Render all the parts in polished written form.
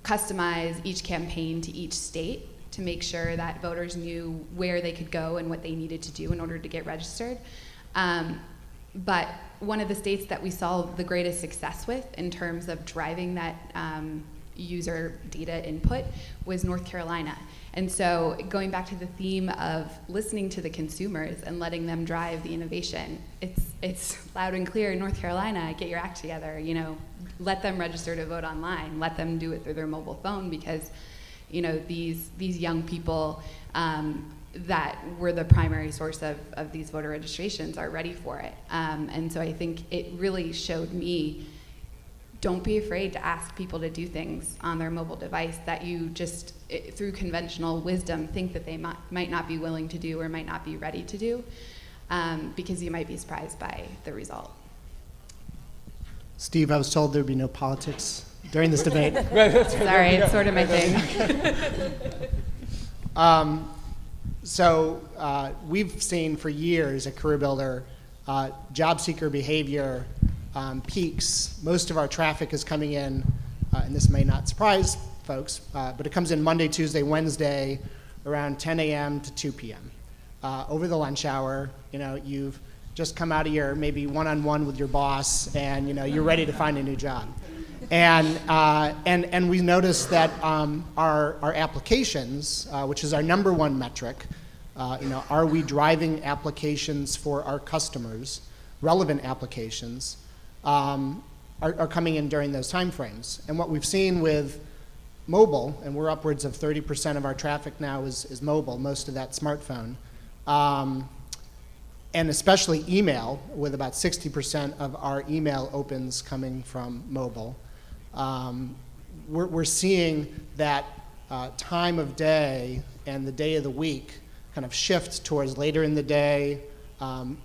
customize each campaign to each state to make sure that voters knew where they could go and what they needed to do in order to get registered. But one of the states that we saw the greatest success with in terms of driving that user data input was North Carolina. And so going back to the theme of listening to the consumers and letting them drive the innovation, it's loud and clear in North Carolina, get your act together, you know, let them register to vote online, let them do it through their mobile phone, because, you know, these young people that were the primary source of these voter registrations are ready for it. And so I think it really showed me, don't be afraid to ask people to do things on their mobile device that you just, through conventional wisdom, think that they might not be willing to do or might not be ready to do, because you might be surprised by the result. Steve, I was told there'd be no politics during this debate. Sorry, it's sort of my thing. We've seen for years at Career Builder, job seeker behavior peaks. Most of our traffic is coming in, and this may not surprise folks, but it comes in Monday, Tuesday, Wednesday, around 10 a.m. to 2 p.m. Over the lunch hour, you know, you've just come out of your maybe one-on-one with your boss, and you know you're ready to find a new job. And we noticed that our applications, which is our number one metric, you know, are we driving applications for our customers, relevant applications, are coming in during those time frames. And what we've seen with mobile, and we're upwards of 30% of our traffic now is mobile, most of that smartphone, and especially email, with about 60% of our email opens coming from mobile. We're seeing that time of day and the day of the week kind of shift towards later in the day,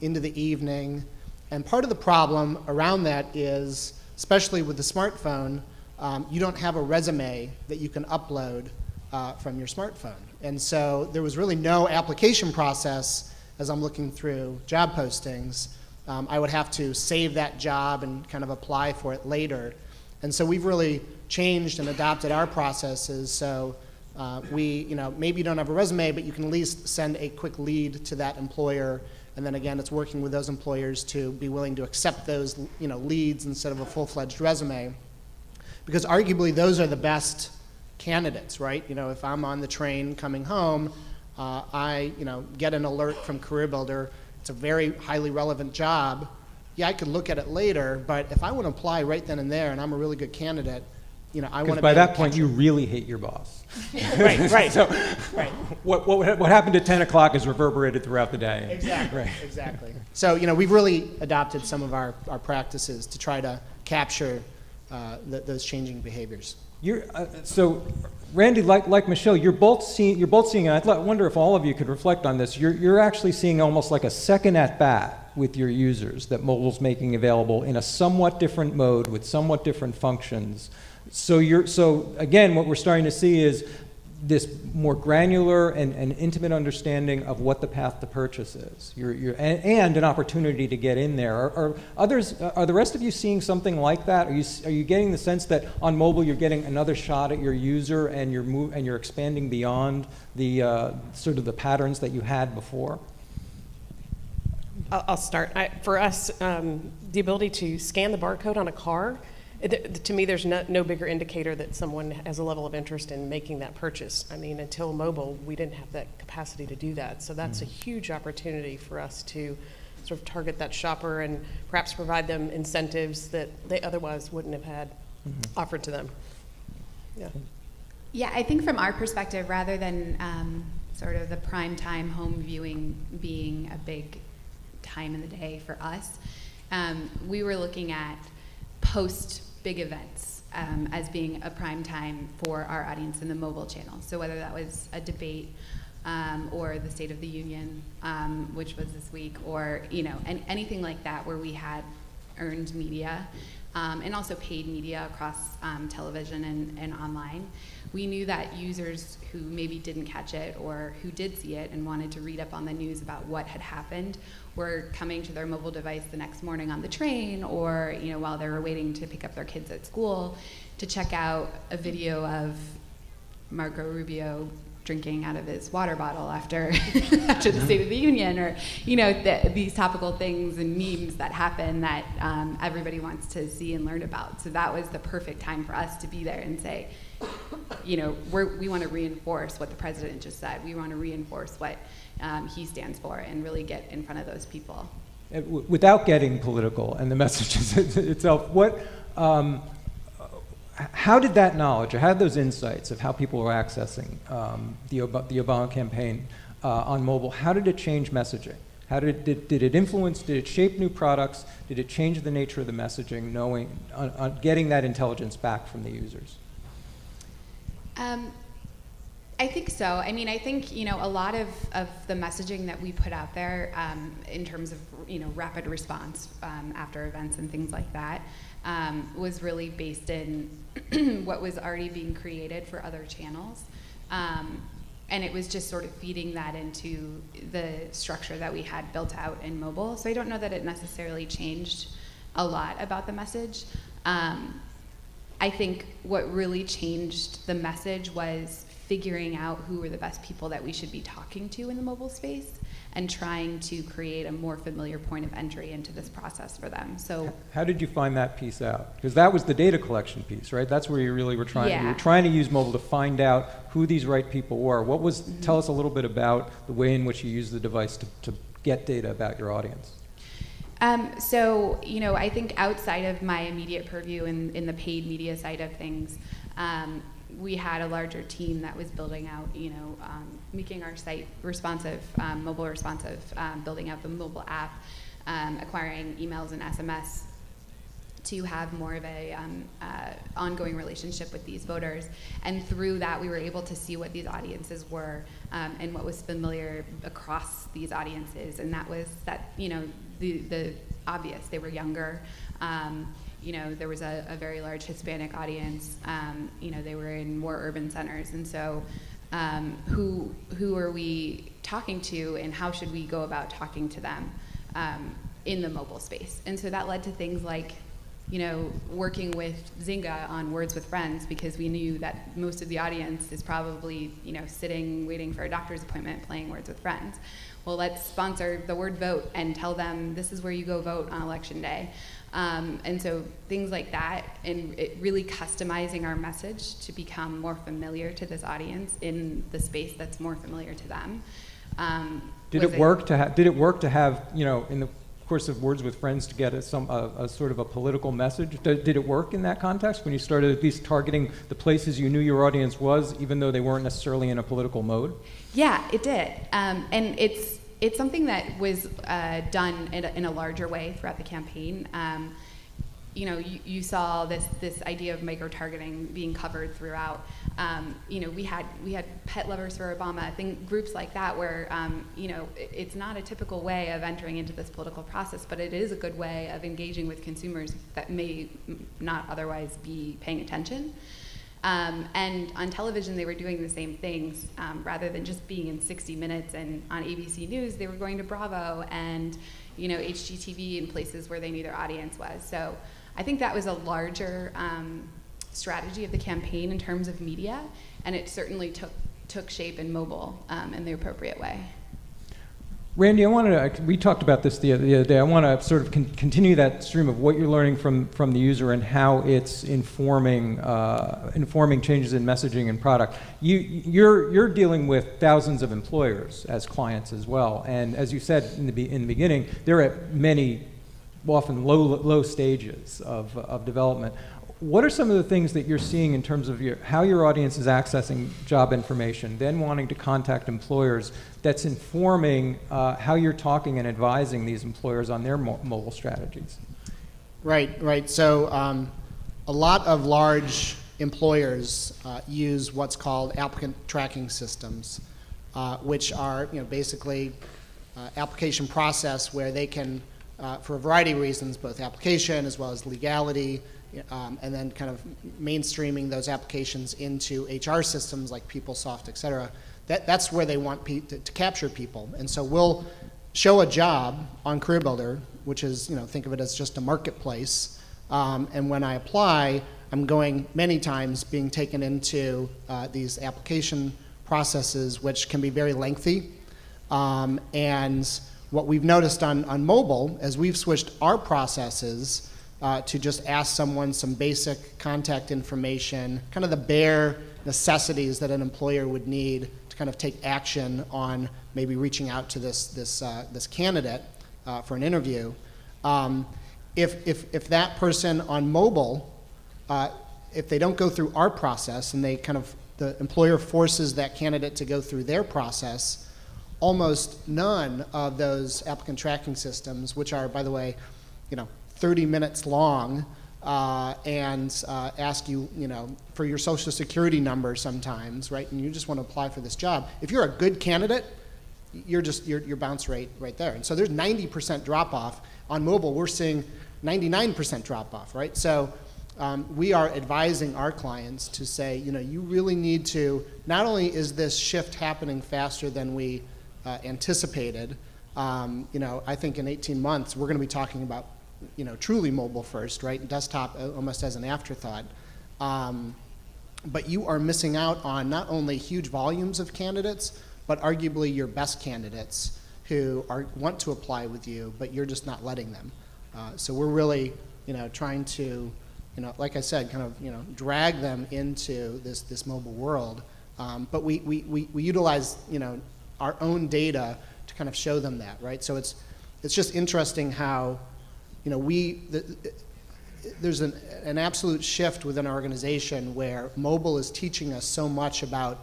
into the evening. And part of the problem around that is, especially with the smartphone, you don't have a resume that you can upload from your smartphone. And so there was really no application process as I'm looking through job postings. I would have to save that job and kind of apply for it later. And so we've really changed and adopted our processes. So you know, maybe you don't have a resume, but you can at least send a quick lead to that employer. And then again, it's working with those employers to be willing to accept those, you know, leads instead of a full-fledged resume. Because arguably those are the best candidates, right? You know, if I'm on the train coming home, I, you know, get an alert from Career Builder. It's a very highly relevant job. Yeah, I could look at it later, but if I want to apply right then and there and I'm a really good candidate, you know, I want to. Because by that point, you really hate your boss. Right. So, right. What happened at 10 o'clock is reverberated throughout the day. Exactly. Right. Exactly. So, you know, we've really adopted some of our practices to try to capture those changing behaviors. So, Randy, like Michelle, you're both seeing. And I wonder if all of you could reflect on this. You're actually seeing almost like a second at bat with your users that mobile's making available in a somewhat different mode with somewhat different functions. So again, what we're starting to see is this more granular and intimate understanding of what the path to purchase is. And an opportunity to get in there. Are the rest of you seeing something like that? Are you getting the sense that on mobile you're getting another shot at your user and you're expanding beyond the sort of the patterns that you had before? I'll start. For us, the ability to scan the barcode on a car, to me, there's no bigger indicator that someone has a level of interest in making that purchase. I mean, until mobile, we didn't have that capacity to do that. So that's a huge opportunity for us to sort of target that shopper and perhaps provide them incentives that they otherwise wouldn't have had offered to them. Yeah. Yeah, I think from our perspective, rather than sort of the prime time home viewing being a big time in the day for us, we were looking at post big events as being a prime time for our audience in the mobile channel. So whether that was a debate or the State of the Union, which was this week, or, you know, anything like that where we had earned media, and also paid media across television and online. We knew that users who maybe didn't catch it or who did see it and wanted to read up on the news about what had happened were coming to their mobile device the next morning on the train, or while they were waiting to pick up their kids at school, to check out a video of Marco Rubio drinking out of his water bottle after the State of the Union, or these topical things and memes that happen that everybody wants to see and learn about. So that was the perfect time for us to be there and say, we want to reinforce what the president just said. We want to reinforce what he stands for and really get in front of those people. Without getting political and the messages itself, how did that knowledge, or how did those insights of how people were accessing the Obama campaign on mobile, how did it change messaging? How did it influence, did it shape new products? Did it change the nature of the messaging, getting that intelligence back from the users? I think so. I mean, I think, a lot of the messaging that we put out there in terms of, rapid response after events and things like that was really based in what was already being created for other channels. And it was just sort of feeding that into the structure that we had built out in mobile. So I don't know that it necessarily changed a lot about the message. I think what really changed the message was figuring out who were the best people that we should be talking to in the mobile space and trying to create a more familiar point of entry into this process for them. So how did you find that piece out? Because that was the data collection piece, right? That's where you really were trying. Yeah. You were trying to use mobile to find out who these right people were. Tell us a little bit about the way in which you use the device to get data about your audience. So, I think outside of my immediate purview in the paid media side of things, we had a larger team that was building out, making our site responsive, mobile responsive, building out the mobile app, acquiring emails and SMS to have more of a ongoing relationship with these voters. And through that, we were able to see what these audiences were and what was familiar across these audiences. And that was the obvious. They were younger. There was a very large Hispanic audience. They were in more urban centers. And so who are we talking to, and how should we go about talking to them in the mobile space? And so that led to things like, working with Zynga on Words with Friends, because we knew that most of the audience is probably, sitting, waiting for a doctor's appointment, playing Words with Friends. Well, let's sponsor the word vote and tell them this is where you go vote on election day. And so things like that, and it really customizing our message to become more familiar to this audience in the space that's more familiar to them. Did it work to have, in the course of Words with Friends, to get a sort of a political message? Did it work in that context when you started at least targeting the places you knew your audience was, even though they weren't necessarily in a political mode? Yeah, it did. And it's something that was done in a larger way throughout the campaign. You saw this idea of micro-targeting being covered throughout. We had Pet Lovers for Obama, groups like that where, it's not a typical way of entering into this political process, but it is a good way of engaging with consumers that may not otherwise be paying attention. And on television, they were doing the same things. Rather than just being in 60 Minutes and on ABC News, they were going to Bravo and, HGTV and places where they knew their audience was. So I think that was a larger strategy of the campaign in terms of media, and it certainly took shape in mobile in the appropriate way. Randy, we talked about this the other day. I want to sort of continue that stream of what you're learning from the user and how it's informing changes in messaging and product. You're dealing with thousands of employers as clients as well, and as you said in the beginning, they're at many, often low stages of development. What are some of the things that you're seeing in terms of how your audience is accessing job information, then wanting to contact employers, that's informing how you're talking and advising these employers on their mobile strategies? Right. So a lot of large employers use what's called applicant tracking systems, which are basically application process where they can for a variety of reasons, both application as well as legality, and then kind of mainstreaming those applications into HR systems like PeopleSoft, et cetera. That's where they want to capture people. And so we'll show a job on CareerBuilder, which is, think of it as just a marketplace. And when I apply, I'm going many times being taken into these application processes, which can be very lengthy. And what we've noticed on mobile, as we've switched our processes to just ask someone some basic contact information, kind of the bare necessities that an employer would need to kind of take action on maybe reaching out to this candidate for an interview. If that person on mobile, if they don't go through our process and the employer forces that candidate to go through their process, almost none of those applicant tracking systems, which are, by the way, 30 minutes long, and ask you, for your social security number sometimes, right? And you just want to apply for this job. If you're a good candidate, you're your bounce rate right there. And so there's 90% drop off. On mobile, we're seeing 99% drop off, right? So we are advising our clients to say, you really need to, not only is this shift happening faster than we anticipated, I think in 18 months, we're going to be talking about, truly mobile first, right? Desktop almost as an afterthought. But you are missing out on not only huge volumes of candidates, but arguably your best candidates who want to apply with you, but you're just not letting them. So we're really, trying to, like I said, kind of, drag them into this mobile world. But we utilize, our own data to kind of show them that, right? So it's just interesting how, there's an absolute shift within our organization where mobile is teaching us so much about,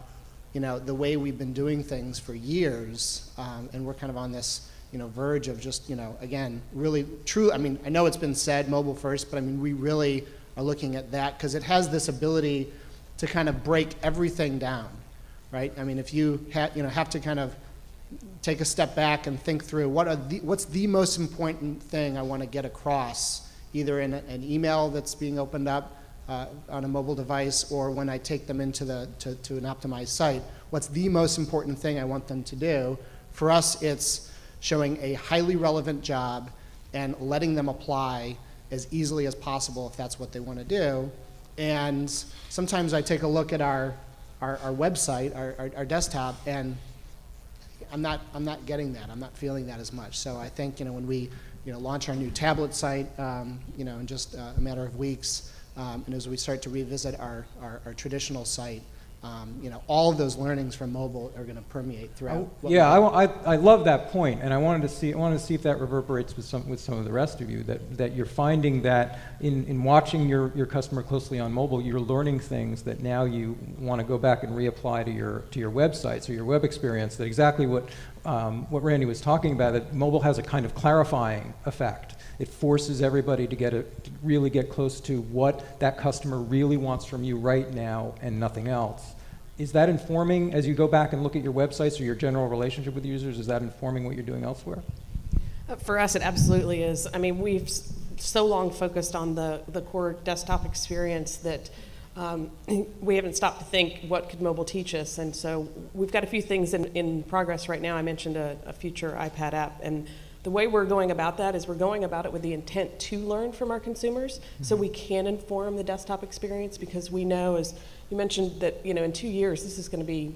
the way we've been doing things for years, and we're kind of on this, verge of just, again, really true. I mean, I know it's been said mobile first, but I mean, we really are looking at that because it has this ability to kind of break everything down, right? I mean, if you have to kind of take a step back and think through what's the most important thing I want to get across, either in an email that's being opened up on a mobile device, or when I take them into to an optimized site, what's the most important thing I want them to do? For us, it's showing a highly relevant job and letting them apply as easily as possible if that's what they want to do. And sometimes I take a look at our website, our desktop, and I'm not getting that. I'm not feeling that as much. So I think when we launch our new tablet site, in just a matter of weeks, and as we start to revisit our traditional site, all of those learnings from mobile are going to permeate throughout. I love that point, and I wanted to see if that reverberates with some of the rest of you. That you're finding that in watching your customer closely on mobile, you're learning things that now you want to go back and reapply to your websites or your web experience. That exactly what Randy was talking about. That mobile has a kind of clarifying effect. It forces everybody to really get close to what that customer really wants from you right now and nothing else. Is that informing, as you go back and look at your websites or your general relationship with users, is that informing what you're doing elsewhere? For us, it absolutely is. I mean, we've so long focused on the core desktop experience that we haven't stopped to think, what could mobile teach us? And so we've got a few things in progress right now. I mentioned a future iPad app, and the way we're going about that is we're going about it with the intent to learn from our consumers, so we can inform the desktop experience, because we know, as you mentioned, that in 2 years this is going to be,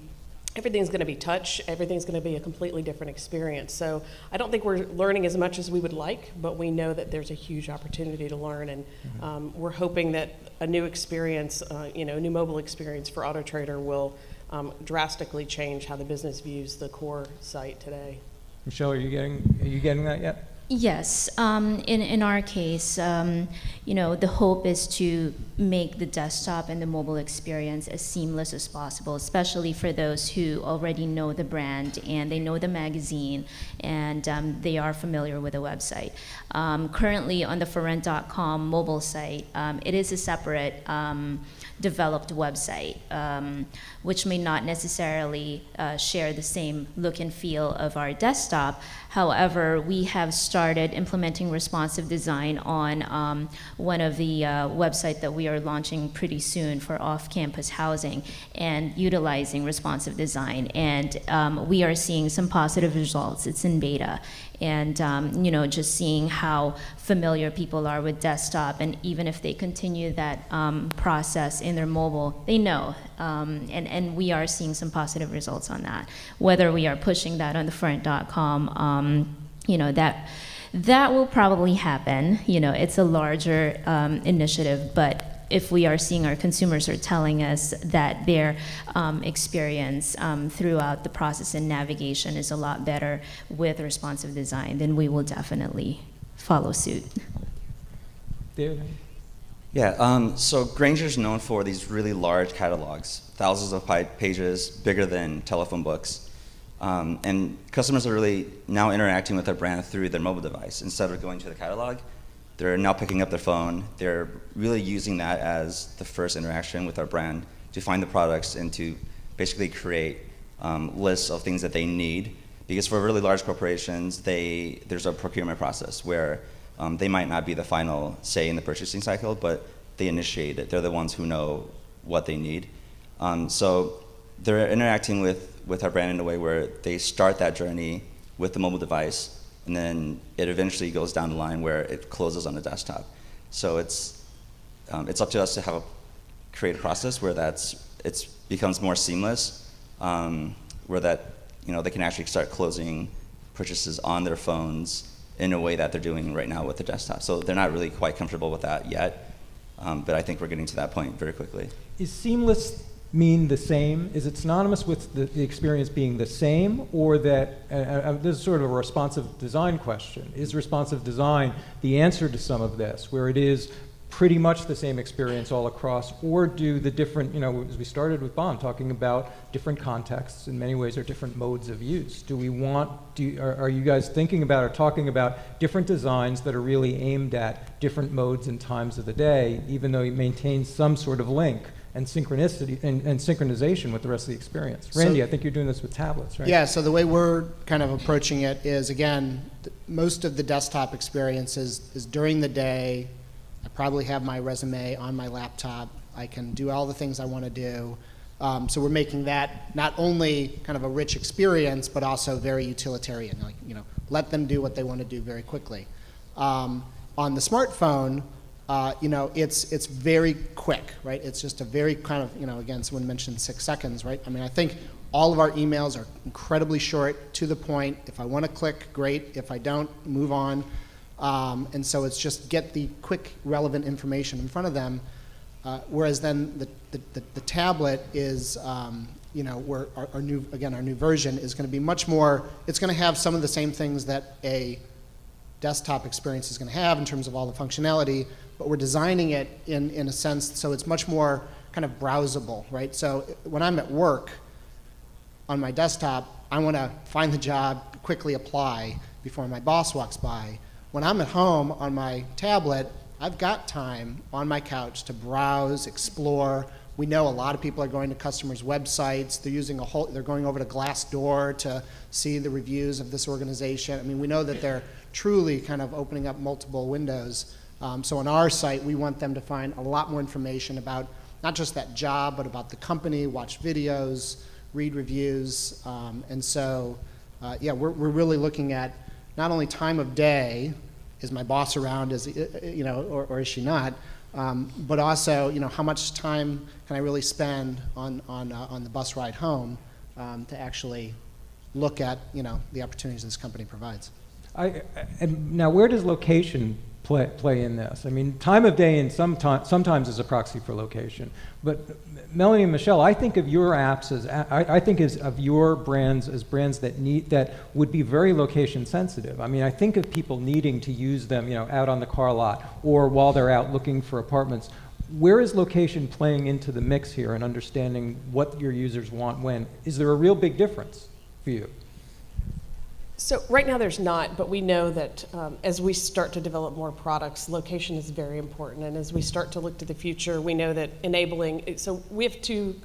everything's going to be touch, everything's going to be a completely different experience. So I don't think we're learning as much as we would like, but we know that there's a huge opportunity to learn, and we're hoping that a new experience, a new mobile experience for AutoTrader will drastically change how the business views the core site today. Michelle, are you getting that yet? Yes. In our case, the hope is to make the desktop and the mobile experience as seamless as possible, especially for those who already know the brand and they know the magazine and they are familiar with the website. Currently on the forrent.com mobile site, it is a separate developed website, which may not necessarily share the same look and feel of our desktop. However, we have started implementing responsive design on one of the websites that we are launching pretty soon for off-campus housing, and utilizing responsive design. And we are seeing some positive results. It's in beta. And you know, just seeing how familiar people are with desktop, and even if they continue that process in their mobile, they know. And we are seeing some positive results on that. Whether we are pushing that on the front.com, you know, that will probably happen. You know, it's a larger initiative, but if we are seeing our consumers are telling us that their experience throughout the process and navigation is a lot better with responsive design, then we will definitely follow suit. David? Yeah, so Grainger's known for these really large catalogs, thousands of pages, bigger than telephone books. And customers are really now interacting with their brand through their mobile device. Instead of going to the catalog, they're now picking up their phone. They're really using that as the first interaction with our brand to find the products and to basically create lists of things that they need. Because for really large corporations, there's a procurement process where they might not be the final say in the purchasing cycle, but they initiate it. They're the ones who know what they need. So they're interacting with our brand in a way where they start that journey with the mobile device, and then it eventually goes down the line where it closes on the desktop. So it's up to us to create a process where it becomes more seamless, where they can actually start closing purchases on their phones in a way that they're doing right now with the desktop. So they're not really quite comfortable with that yet, but I think we're getting to that point very quickly. Is seamless mean the same? Is it synonymous with the experience being the same, or that, this is sort of a responsive design question, is responsive design the answer to some of this, where it is pretty much the same experience all across, or do the different, you know, as we started with Bon talking about different contexts in many ways, or different modes of use? Are you guys thinking about or talking about different designs that are really aimed at different modes and times of the day, even though you maintain some sort of link and synchronicity and synchronization with the rest of the experience? Randy, I think you're doing this with tablets, right? Yeah, so the way we're kind of approaching it is, again, most of the desktop experience is during the day. I probably have my resume on my laptop. I can do all the things I want to do. So we're making that not only kind of a rich experience, but also very utilitarian. Like, you know, let them do what they want to do very quickly. On the smartphone, you know, it's very quick, right? It's just a very kind of, you know, again, someone mentioned 6 seconds, right? I mean, I think all of our emails are incredibly short, to the point. If I want to click, great. If I don't, move on. And so it's just get the quick, relevant information in front of them. Whereas then the tablet is, you know, where our new version is going to be much more. It's going to have some of the same things that a desktop experience is going to have in terms of all the functionality, but we're designing it in a sense so it's much more kind of browsable, right? So when I'm at work on my desktop, I want to find the job, quickly apply before my boss walks by. When I'm at home on my tablet, I've got time on my couch to browse, explore. We know a lot of people are going to customers' websites. They're going over to Glassdoor to see the reviews of this organization. I mean, we know that they're truly kind of opening up multiple windows. So on our site, we want them to find a lot more information about not just that job, but about the company, watch videos, read reviews. And so, yeah, we're really looking at not only time of day, is my boss around, you know, or is she not, but also, you know, how much time can I really spend on the bus ride home to actually look at, you know, the opportunities this company provides. And now, where does location play in this? I mean, time of day and sometimes is a proxy for location. But Melanie and Michelle, I think of your apps as I think of your brands as brands that would be very location sensitive. I mean, I think of people needing to use them, you know, out on the car lot or while they're out looking for apartments. Where is location playing into the mix here and understanding what your users want when? Is there a real big difference for you? So right now there's not, but we know that as we start to develop more products, location is very important. And as we start to look to the future, we know that enabling, so we have two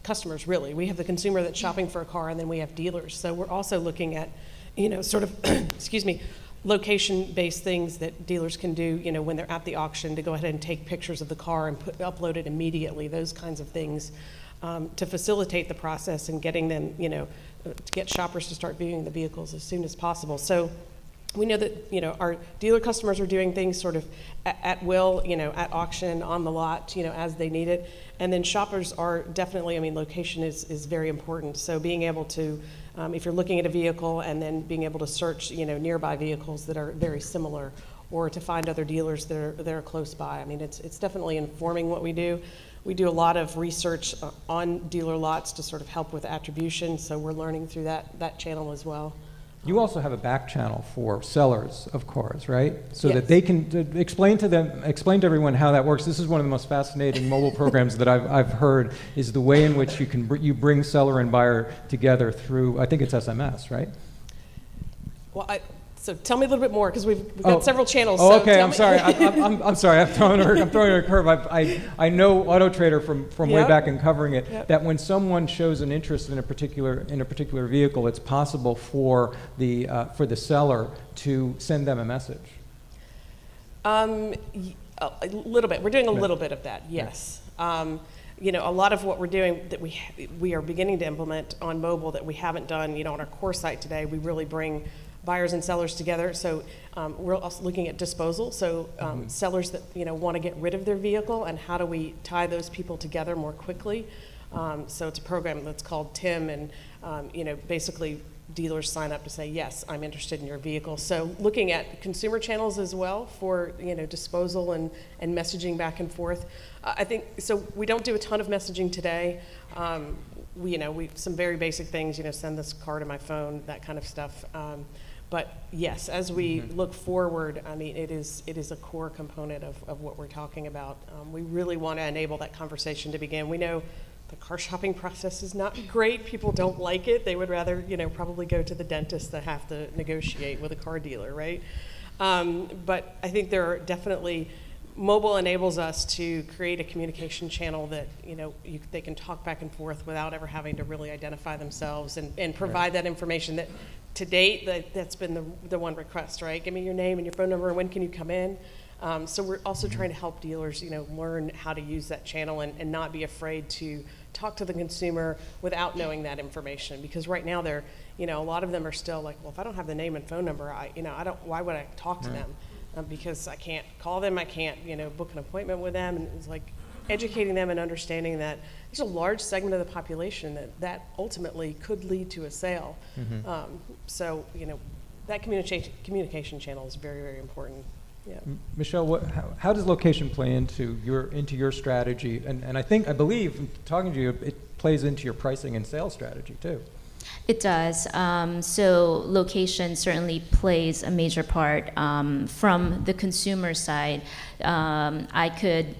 customers really. We have the consumer that's shopping for a car, and then we have dealers. So we're also looking at, sort of, excuse me, location-based things that dealers can do, when they're at the auction, to go ahead and take pictures of the car and upload it immediately, those kinds of things, to facilitate the process and getting them, to get shoppers to start viewing the vehicles as soon as possible. So we know that, our dealer customers are doing things sort of at will, at auction, on the lot, as they need it. And then shoppers are definitely, location is very important. So being able to, if you're looking at a vehicle and then being able to search, nearby vehicles that are very similar, or to find other dealers that are close by. It's definitely informing what we do. We do a lot of research on dealer lots to sort of help with attribution, so we're learning through that channel as well. You also have a back channel for sellers of cars, right? So Yes. that they can explain to everyone how that works. This is one of the most fascinating mobile programs that I've heard, is the way in which you bring seller and buyer together through, I think it's SMS, right? Well, so tell me a little bit more, because we've got several channels. Oh, so okay. I'm me. sorry. I'm sorry. I'm throwing her a curve. I know Auto Trader from way Yep. back in covering it. Yep. That when someone shows an interest in a particular vehicle, it's possible for the seller to send them a message. A little bit. We're doing a little bit of that. Yes. A lot of what we're doing that we are beginning to implement on mobile that we haven't done, on our core site today. We really bring buyers and sellers together. So we're also looking at disposal. So sellers that want to get rid of their vehicle, and how do we tie those people together more quickly. So it's a program that's called TIM, and basically dealers sign up to say, yes, I'm interested in your vehicle. So looking at consumer channels as well for disposal and messaging back and forth. I think so. We don't do a ton of messaging today. We some very basic things. Send this car to my phone, that kind of stuff. But yes, as we look forward, it is a core component of what we're talking about. We really want to enable that conversation to begin. We know the car shopping process is not great. People don't like it. They would rather, probably go to the dentist than have to negotiate with a car dealer, right? But I think there are definitely, mobile enables us to create a communication channel that, they can talk back and forth without ever having to really identify themselves and provide that information that, to date, that's been the one request, right? Give me your name and your phone number and when can you come in? So we're also trying to help dealers, learn how to use that channel and not be afraid to talk to the consumer without knowing that information. Because right now they're, a lot of them are still like, well, if I don't have the name and phone number, why would I talk to them? Because I can't call them, I can't, book an appointment with them. And it's like educating them and understanding that there's a large segment of the population that ultimately could lead to a sale. So, that communication channel is very, very important. Yeah. Michelle, how does location play into your strategy? And I believe, talking to you, it plays into your pricing and sales strategy too. It does. So location certainly plays a major part. From the consumer side, I could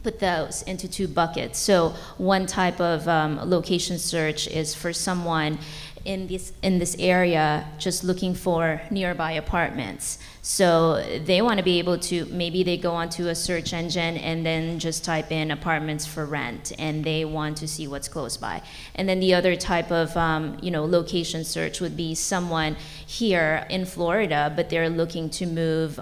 put those into two buckets. So one type of location search is for someone in this area just looking for nearby apartments. So they want to be able to, maybe they go onto a search engine and then just type in apartments for rent, and they want to see what's close by. And then the other type of location search would be someone here in Florida, but they're looking to move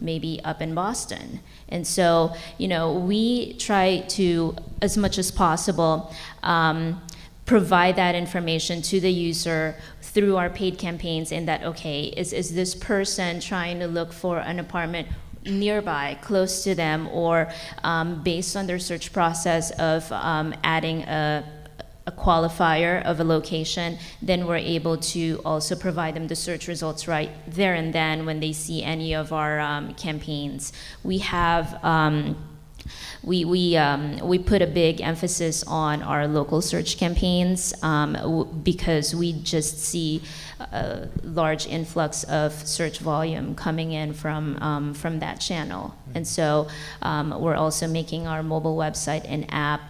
maybe up in Boston. And so, we try to, as much as possible, provide that information to the user through our paid campaigns, in that, okay, is this person trying to look for an apartment nearby, close to them, or based on their search process of adding a qualifier of a location, then we're able to also provide them the search results right there and then when they see any of our campaigns. We have we put a big emphasis on our local search campaigns because we just see a large influx of search volume coming in from that channel. And so we're also making our mobile website and app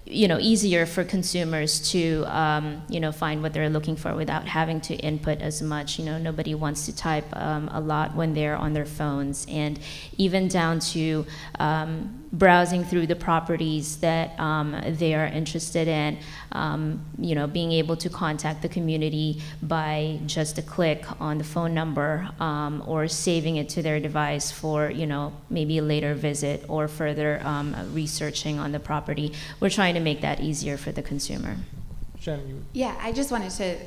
easier for consumers to, find what they're looking for without having to input as much. Nobody wants to type a lot when they're on their phones, and even down to browsing through the properties that they are interested in, being able to contact the community by just a click on the phone number, or saving it to their device for, maybe a later visit or further researching on the property. We're trying to make that easier for the consumer. Shannon, you... Yeah, I just wanted to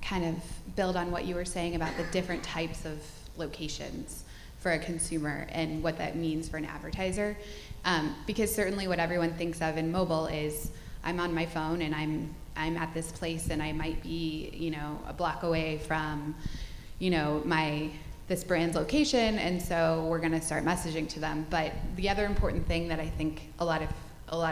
kind of build on what you were saying about the different types of locations for a consumer and what that means for an advertiser. Because certainly what everyone thinks of in mobile is, I'm on my phone and I'm at this place and I might be, a block away from, this brand's location, and so we're going to start messaging to them. But the other important thing that I think a lot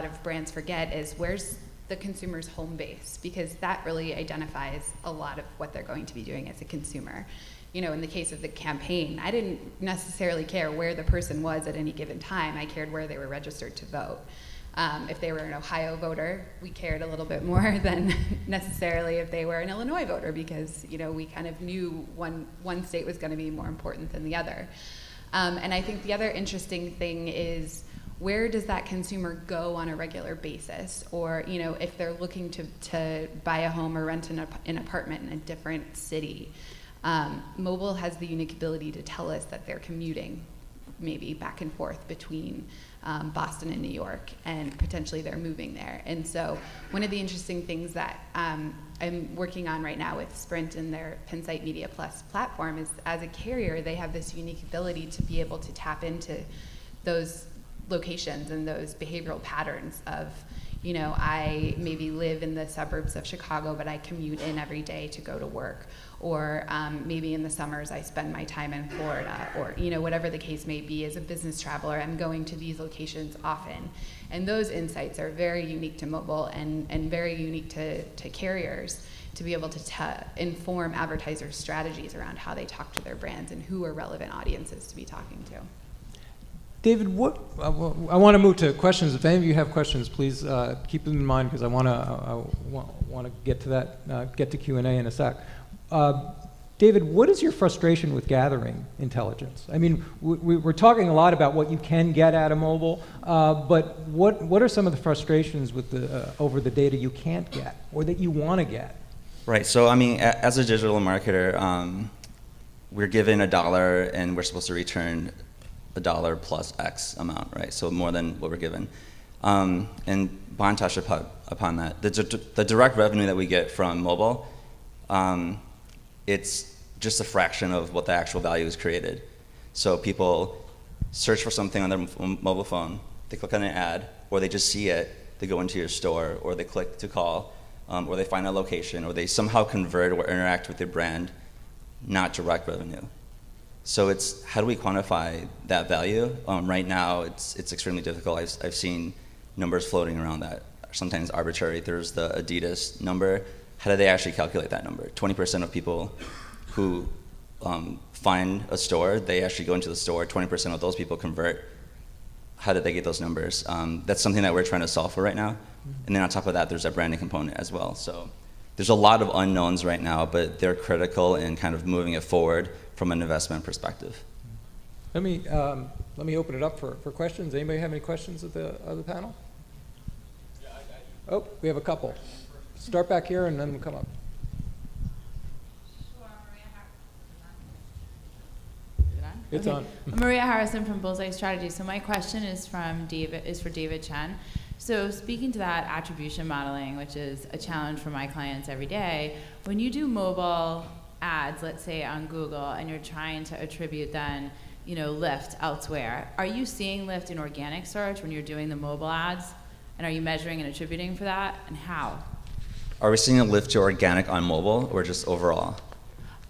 of brands forget is, where's the consumer's home base? Because that really identifies a lot of what they're going to be doing as a consumer. In the case of the campaign, I didn't necessarily care where the person was at any given time. I cared where they were registered to vote. If they were an Ohio voter, we cared a little bit more than necessarily if they were an Illinois voter, because we kind of knew one state was going to be more important than the other. And I think the other interesting thing is, where does that consumer go on a regular basis? Or if they're looking to buy a home or rent an apartment in a different city, mobile has the unique ability to tell us that they're commuting maybe back and forth between Boston and New York, and potentially they're moving there. And so one of the interesting things that I'm working on right now with Sprint and their Pinsight Media Plus platform is, as a carrier, they have this unique ability to be able to tap into those locations and those behavioral patterns of, I maybe live in the suburbs of Chicago, but I commute in every day to go to work. Or maybe in the summers I spend my time in Florida, or whatever the case may be. As a business traveler, I'm going to these locations often. And those insights are very unique to mobile and very unique to carriers, to be able to inform advertisers' strategies around how they talk to their brands and who are relevant audiences to be talking to. David, I want to move to questions. If any of you have questions, please keep them in mind, because I want to get to that, get to Q&A in a sec. David, what is your frustration with gathering intelligence? I mean, we're talking a lot about what you can get out of mobile, but what are some of the frustrations with over the data you can't get or that you want to get? Right. So, I mean, as a digital marketer, we're given $1 and we're supposed to return $1 plus X amount, right? So more than what we're given. And Bon touched upon that. The direct revenue that we get from mobile, it's just a fraction of what the actual value is created. So people search for something on their mobile phone, they click on an ad, or they just see it, they go into your store, or they click to call, or they find a location, or they somehow convert or interact with your brand, not direct revenue. So it's, how do we quantify that value? Right now, it's extremely difficult. I've seen numbers floating around that are sometimes arbitrary. There's the Adidas number. How do they actually calculate that number? 20% of people who find a store, they actually go into the store. 20% of those people convert. How did they get those numbers? That's something that we're trying to solve for right now. And then on top of that, there's a branding component as well. So there's a lot of unknowns right now, but they're critical in kind of moving it forward from an investment perspective. Let me open it up for questions. Anybody have any questions of the panel? Yeah, oh, we have a couple. Start back here and then we'll come up. It's on. Maria Harrison from Bullseye Strategy. So my question is for David Chen. So speaking to that attribution modeling, which is a challenge for my clients every day, when you do mobile ads, let's say on Google, and you're trying to attribute then, lift elsewhere, are you seeing lift in organic search when you're doing the mobile ads? And are you measuring and attributing for that, and how? Are we seeing a lift to organic on mobile, or just overall?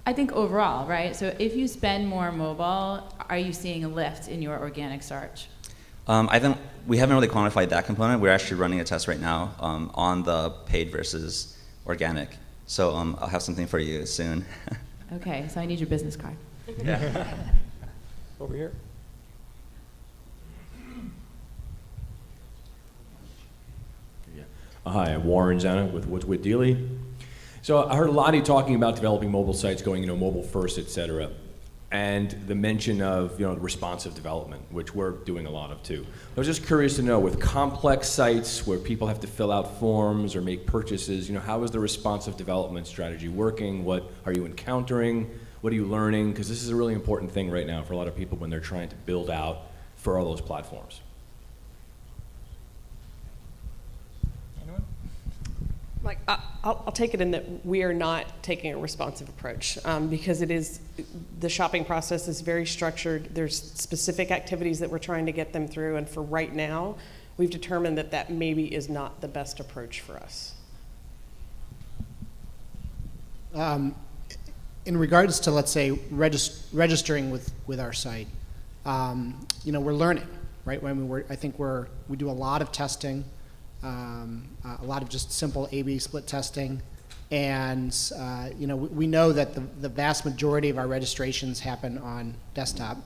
I think overall, right? So if you spend more mobile, are you seeing a lift in your organic search? I think we haven't really quantified that component. We're actually running a test right now on the paid versus organic. So I'll have something for you soon. Okay, so I need your business card. Yeah. Over here. Yeah. Hi, I'm Warren Zana with Dealey. So I heard a lot of you talking about developing mobile sites, going, mobile first, et cetera, and the mention of, responsive development, which we're doing a lot of too. I was just curious to know, with complex sites where people have to fill out forms or make purchases, how is the responsive development strategy working? What are you encountering? What are you learning? Because this is a really important thing right now for a lot of people when they're trying to build out for all those platforms. Like, I'll take it in that we are not taking a responsive approach because the shopping process is very structured. There's specific activities that we're trying to get them through, and for right now, we've determined that maybe is not the best approach for us. In regards to, let's say, registering with our site, we're learning, right? I mean, I think we do a lot of testing. A lot of just simple A/B split testing, and we know that the vast majority of our registrations happen on desktop.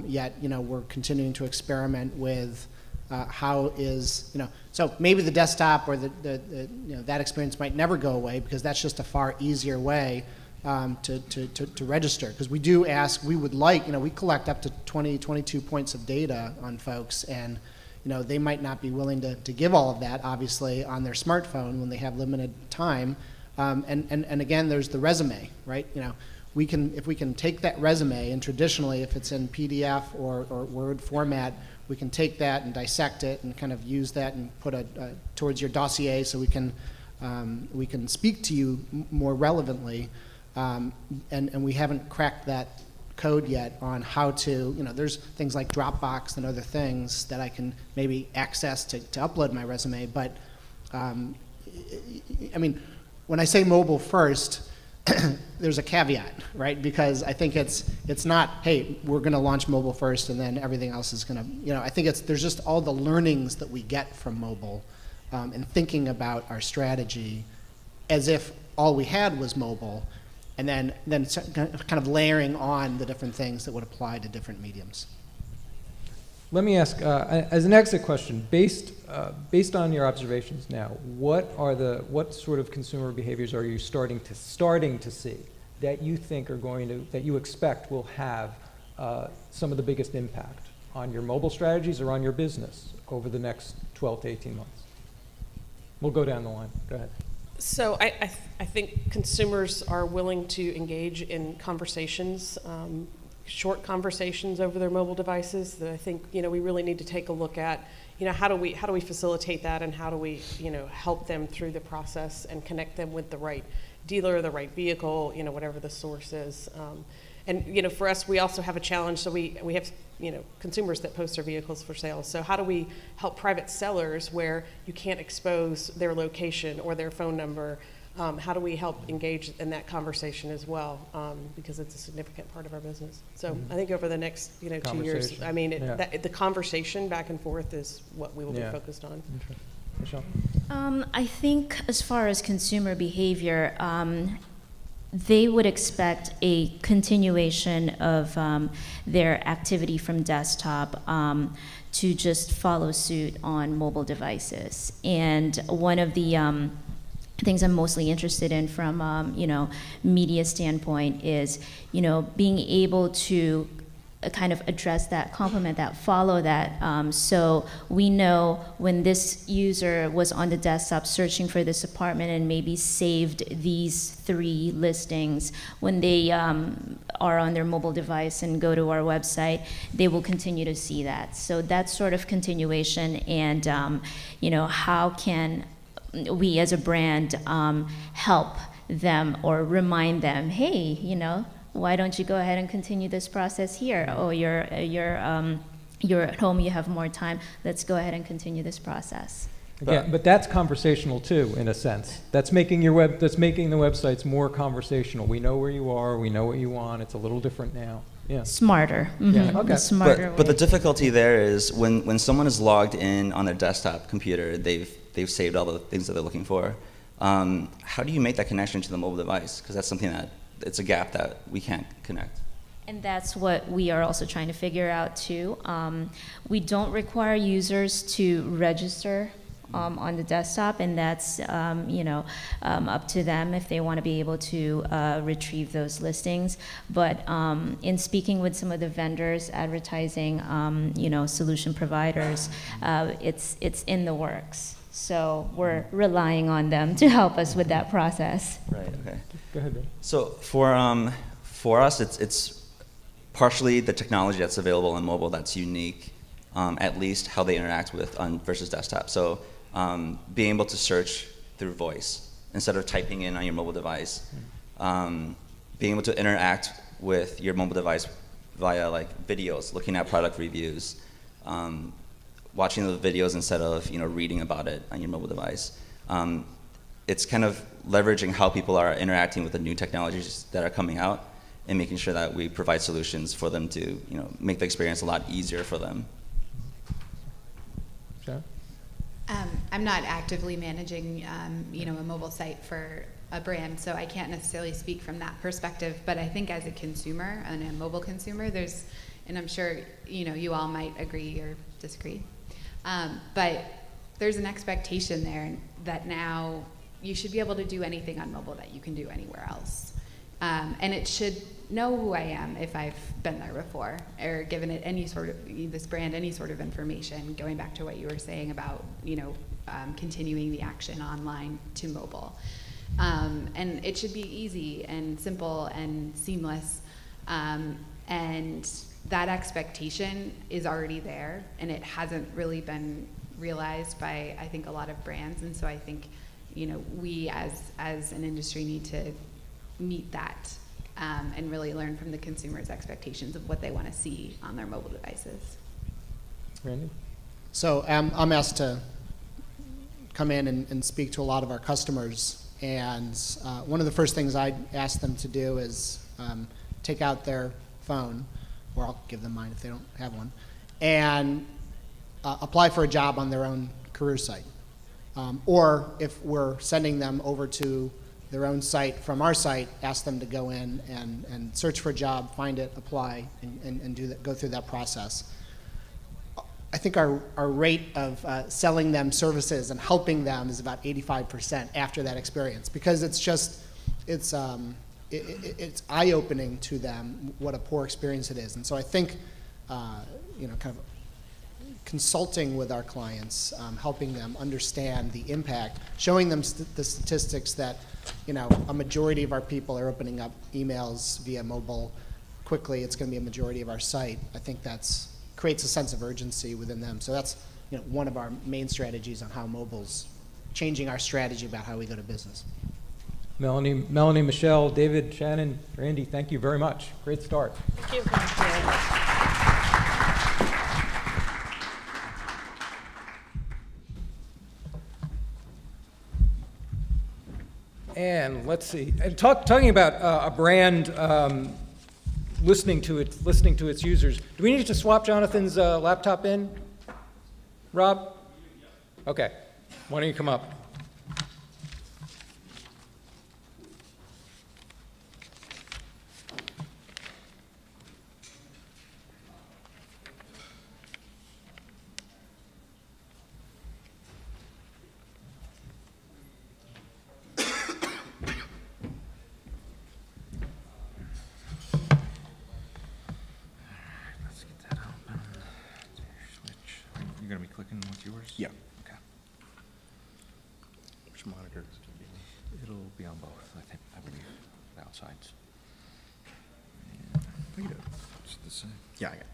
Yet we're continuing to experiment with how is so maybe the desktop or that experience might never go away because that's just a far easier way to register. Because we would like we collect up to 22 points of data on folks, and they might not be willing to give all of that, obviously, on their smartphone when they have limited time. And again, there's the resume, right? If we can take that resume, and traditionally, if it's in PDF or Word format, we can take that and dissect it and kind of use that and put towards your dossier so we can speak to you more relevantly. And we haven't cracked that code yet on how to, there's things like Dropbox and other things that I can maybe access to upload my resume, but I mean, when I say mobile first, there's a caveat, right? Because I think it's not, hey, we're going to launch mobile first and then everything else is going to, I think there's just all the learnings that we get from mobile and thinking about our strategy as if all we had was mobile, and then kind of layering on the different things that would apply to different mediums. Let me ask, as an exit question, based on your observations now, what sort of consumer behaviors are you starting to see that you think that you expect will have some of the biggest impact on your mobile strategies or on your business over the next 12 to 18 months? We'll go down the line. Go ahead. So I think consumers are willing to engage in conversations, short conversations over their mobile devices. That I think we really need to take a look at how do we facilitate that, and how do we help them through the process and connect them with the right dealer, the right vehicle, whatever the source is. And for us, we also have a challenge. So we have consumers that post their vehicles for sale. So how do we help private sellers where you can't expose their location or their phone number? How do we help engage in that conversation as well? Because it's a significant part of our business. So I think over the next 2 years, I mean, the conversation back and forth is what we will be focused on. Michelle? I think as far as consumer behavior, they would expect a continuation of their activity from desktop to just follow suit on mobile devices. And one of the things I'm mostly interested in from media standpoint is being able to kind of address that, complement that, follow that. So we know when this user was on the desktop searching for this apartment and maybe saved these 3 listings, when they are on their mobile device and go to our website, they will continue to see that. So that's sort of continuation, and how can we as a brand help them or remind them, hey, why don't you go ahead and continue this process here? Oh, you're at home, you have more time. Let's go ahead and continue this process. Again, but that's conversational too, in a sense. That's making the websites more conversational. We know where you are, we know what you want. It's a little different now. Yeah. Smarter. Mm-hmm. Yeah. Okay. Smarter. But the difficulty there is when someone is logged in on their desktop computer, they've saved all the things that they're looking for. How do you make that connection to the mobile device? Because that's something that it's a gap that we can't connect. And that's what we are also trying to figure out too. We don't require users to register on the desktop, and that's up to them if they want to be able to retrieve those listings. But in speaking with some of the vendors, advertising, solution providers, it's in the works. So we're relying on them to help us with that process. Right. Okay. Go ahead, Ben. So for us, it's partially the technology that's available on mobile that's unique, at least how they interact with versus desktop. So being able to search through voice instead of typing in on your mobile device, being able to interact with your mobile device via like videos, looking at product reviews, watching those videos instead of reading about it on your mobile device. It's kind of leveraging how people are interacting with the new technologies that are coming out and making sure that we provide solutions for them to make the experience a lot easier for them. Sure. I'm not actively managing a mobile site for a brand, so I can't necessarily speak from that perspective. But I think as a consumer and a mobile consumer, and I'm sure you all might agree or disagree, but there's an expectation there that now you should be able to do anything on mobile that you can do anywhere else, and it should know who I am if I've been there before or given it this brand any sort of information. Going back to what you were saying about continuing the action online to mobile. And it should be easy and simple and seamless. And that expectation is already there, and it hasn't really been realized by, I think, a lot of brands. And so I think, we as an industry need to meet that and really learn from the consumers' expectations of what they want to see on their mobile devices. Randy? So I'm asked to come in and speak to a lot of our customers, and one of the first things I ask them to do is take out their phone, or I'll give them mine if they don't have one, and apply for a job on their own career site. Or if we're sending them over to their own site from our site, ask them to go in and search for a job, find it, apply, and do that, go through that process. I think our rate of selling them services and helping them is about 85% after that experience, because it's eye-opening to them what a poor experience it is. And so I think kind of consulting with our clients, helping them understand the impact, showing them the statistics that a majority of our people are opening up emails via mobile quickly. It's going to be a majority of our site. I think creates a sense of urgency within them. So that's one of our main strategies on how mobile's changing our strategy about how we go to business. Melanie, Michelle, David, Shannon, Randy, thank you very much. Great start. Thank you. And let's see. And talking about a brand listening to its users. Do we need to swap Jonathan's laptop in? Rob? Okay. Why don't you come up? You're going to be clicking with yours? Yeah. Okay. Which monitor is it going to be? It'll be on both, I believe, the outsides. I get it. It's the same. Yeah, I got it.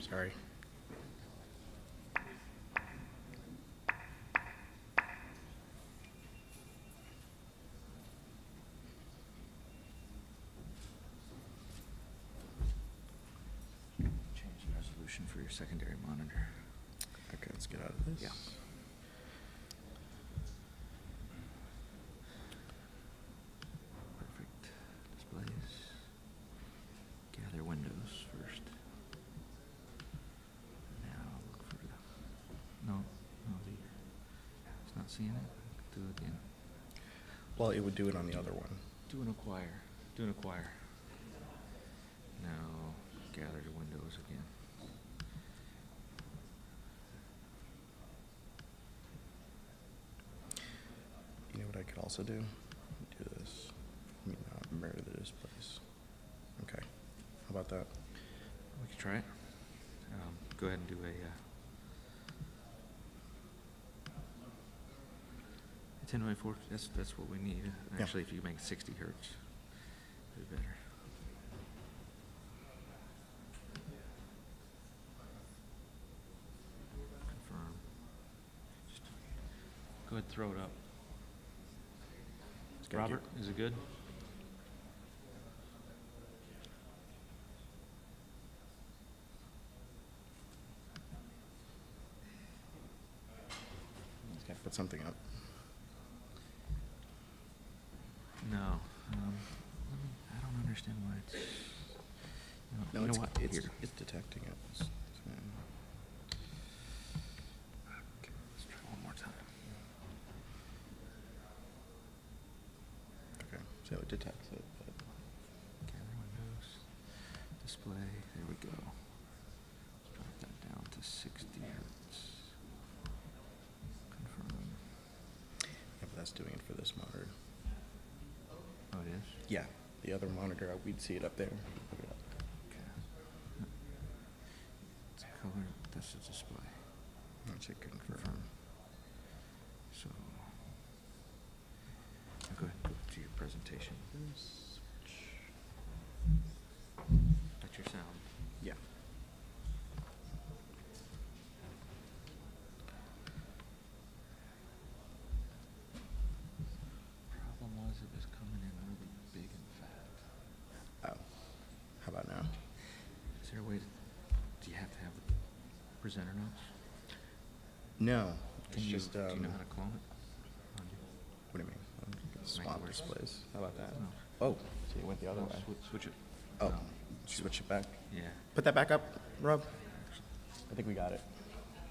Sorry. for your secondary monitor. Okay, let's get out of this. Yeah. Perfect. Displays. Gather windows first. Now look for the. No, it's not seeing it. Do it again. Well, it would do it on the other one. Do an acquire. Do an acquire. Now gather the windows again. You know what I could also do? Do this. Let me not mirror the displays. Okay. How about that? We could try it. Go ahead and do a 10/4. That's what we need. Actually, if you make 60 hertz, it'd be better. Confirm. Just go ahead and throw it up. Robert, is it good? Okay, put something up. No. I don't understand why it's. No, you know it's, what? it's, Here. it's detecting it. Okay, let's try one more time. Okay, so it detects it. But Gather windows. Display. There we go. Let's drop that down to 60 hertz. Confirm. yeah, but that's doing it for this monitor. Oh, it is? Yeah, the other monitor, we'd see it up there. Put it up. Okay. It's a color. That's a display. Let's hit confirm. Confirm. So, go ahead and go to your presentation. That's your sound. Yeah. Problem was it was coming in really big and fat. Oh, how about now? Is there a way to, do you have to have the presenter notes? No, Can it's you, just, do you know how to clone it? what do you mean? Swap worse. displays. How about that? No. Oh, so you went the other way. Switch it. Oh, No. switch it back. Yeah. Put that back up, Rob. I think we got it.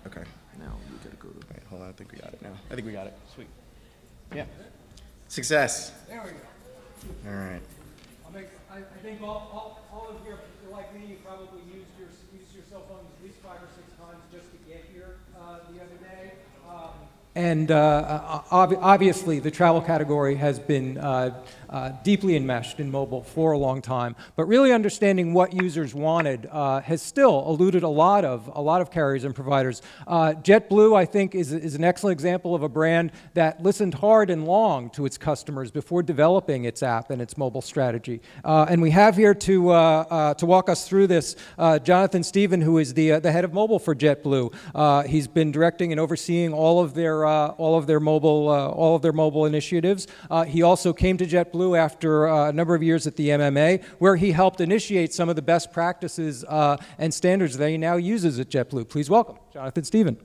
Okay. Now you gotta go to. Wait, hold on. I think we got it now. I think we got it. Sweet. Yeah. Success. There we go. All right. I think all of you are like me. You probably used your cell phones at least 5 or 6 times just to get here the other day. And obviously, the travel category has been deeply enmeshed in mobile for a long time. But really understanding what users wanted has still eluded a lot of carriers and providers. JetBlue, I think, is an excellent example of a brand that listened hard and long to its customers before developing its app and its mobile strategy. And we have here to walk us through this Jonathan Stephen, who is the head of mobile for JetBlue. He's been directing and overseeing all of their mobile initiatives. He also came to JetBlue after a number of years at the MMA, where he helped initiate some of the best practices and standards that he now uses at JetBlue. Please welcome Jonathan Stephen.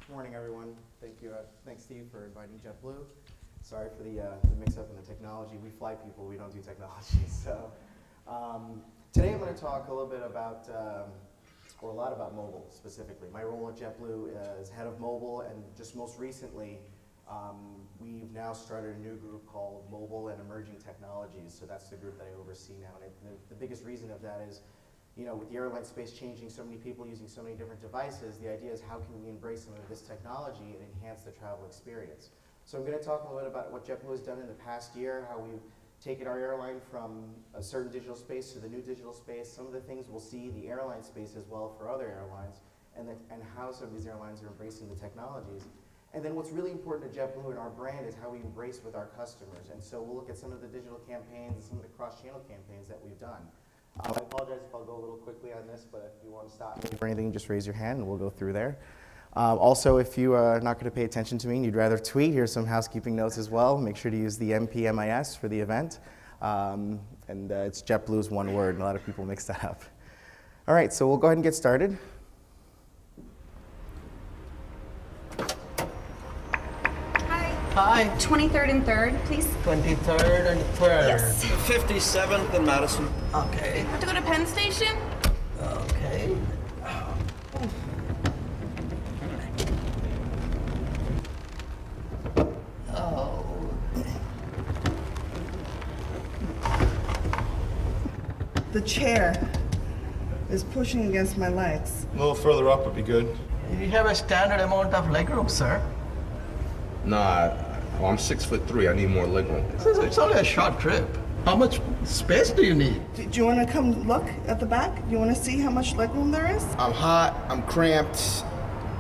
Good morning, everyone. Thank you. Thanks, Steve, for inviting JetBlue. Sorry for the mix-up in the technology. We fly people. We don't do technology. So today I'm going to talk a little bit about or a lot about mobile specifically. My role at JetBlue is head of mobile, and just most recently, we've now started a new group called Mobile and Emerging Technologies. So that's the group that I oversee now. And the biggest reason of that is, you know, with the airline space changing, so many people using so many different devices, the idea is how can we embrace some of this technology and enhance the travel experience. So I'm going to talk a little bit about what JetBlue has done in the past year, how we've taken our airline from a certain digital space to the new digital space, some of the things we'll see in the airline space as well for other airlines, and how some of these airlines are embracing the technologies. And then what's really important to JetBlue and our brand is how we embrace with our customers. And so we'll look at some of the digital campaigns and some of the cross-channel campaigns that we've done. I apologize if I'll go a little quickly on this, but if you want to stop me for anything, just raise your hand and we'll go through there. Also, if you are not going to pay attention to me and you'd rather tweet, here's some housekeeping notes as well. Make sure to use the MPMIS for the event. And it's JetBlue's one word, and a lot of people mix that up. All right, so we'll go ahead and get started. Hi. 23rd and 3rd, please. 23rd and 3rd. Yes. 57th and Madison. Okay. Have to go to Penn Station? Okay. Oh. The chair is pushing against my legs. A little further up would be good. You have a standard amount of legroom, sir. Nah, I'm 6'3". I need more leg room. It's only a short trip. How much space do you need? Do you want to come look at the back? Do you want to see how much legroom there is? I'm hot, I'm cramped,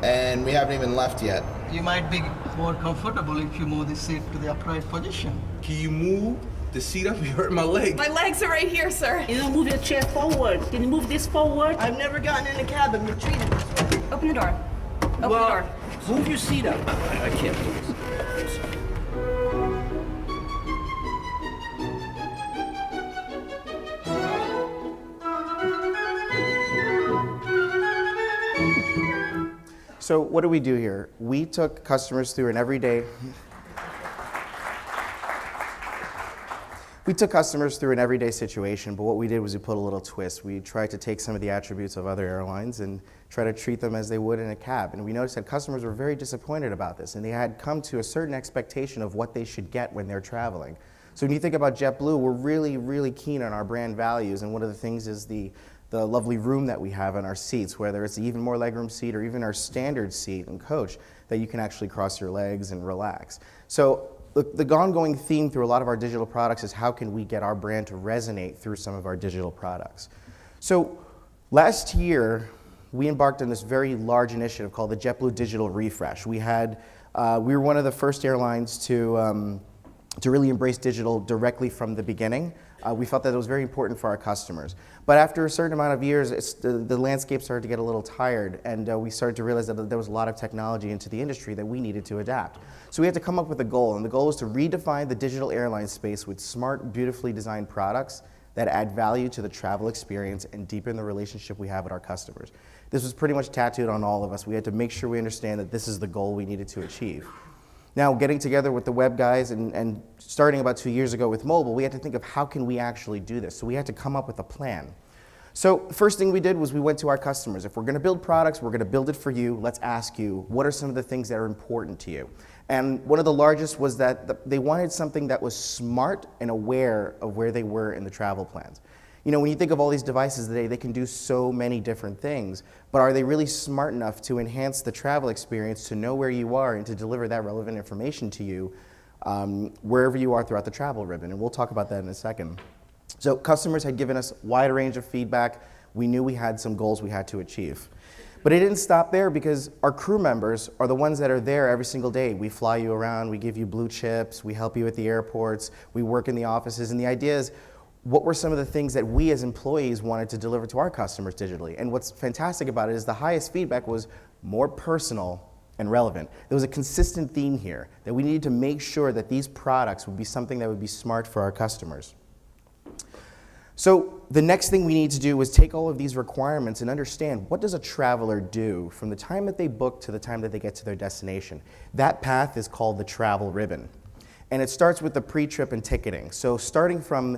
and we haven't even left yet. You might be more comfortable if you move the seat to the upright position. Can you move the seat up? You hurt my leg. My legs are right here, sir. You know, move your chair forward. Can you move this forward? I've never gotten in a cabin been treated this way. Open the door. Open the door. Move your seat up. I can't do this. So what do we do here? We took customers through an everyday situation, but what we did was we put a little twist. We tried to take some of the attributes of other airlines and try to treat them as they would in a cab. And we noticed that customers were very disappointed about this, and they had come to a certain expectation of what they should get when they're traveling. So when you think about JetBlue, we're really, really keen on our brand values, and one of the things is the lovely room that we have on our seats, whether it's even more legroom seat or even our standard seat and coach, that you can actually cross your legs and relax. So the ongoing theme through a lot of our digital products is how can we get our brand to resonate through some of our digital products. So last year, we embarked on this very large initiative called the JetBlue Digital Refresh. We were one of the first airlines to really embrace digital directly from the beginning. We felt that it was very important for our customers. But after a certain amount of years, the landscape started to get a little tired, and we started to realize that there was a lot of technology into the industry that we needed to adapt. So we had to come up with a goal, and the goal was to redefine the digital airline space with smart, beautifully designed products that add value to the travel experience and deepen the relationship we have with our customers. This was pretty much tattooed on all of us. We had to make sure we understand that this is the goal we needed to achieve. Now, getting together with the web guys and starting about 2 years ago with mobile, we had to think of how can we actually do this. So we had to come up with a plan. So the first thing we did was we went to our customers. If we're going to build products, we're going to build it for you. Let's ask you, what are some of the things that are important to you? And one of the largest was that they wanted something that was smart and aware of where they were in the travel plans. You know, when you think of all these devices today, they can do so many different things, but are they really smart enough to enhance the travel experience, to know where you are and to deliver that relevant information to you wherever you are throughout the travel ribbon? And we'll talk about that in a second. So customers had given us a wide range of feedback. We knew we had some goals we had to achieve. But it didn't stop there, because our crew members are the ones that are there every single day. We fly you around, we give you blue chips, we help you at the airports, we work in the offices, and the idea is, what were some of the things that we as employees wanted to deliver to our customers digitally? And what's fantastic about it is the highest feedback was more personal and relevant. There was a consistent theme here, that we needed to make sure that these products would be something that would be smart for our customers. So the next thing we need to do was take all of these requirements and understand, what does a traveler do from the time that they book to the time that they get to their destination? That path is called the travel ribbon. And it starts with the pre-trip and ticketing. So starting from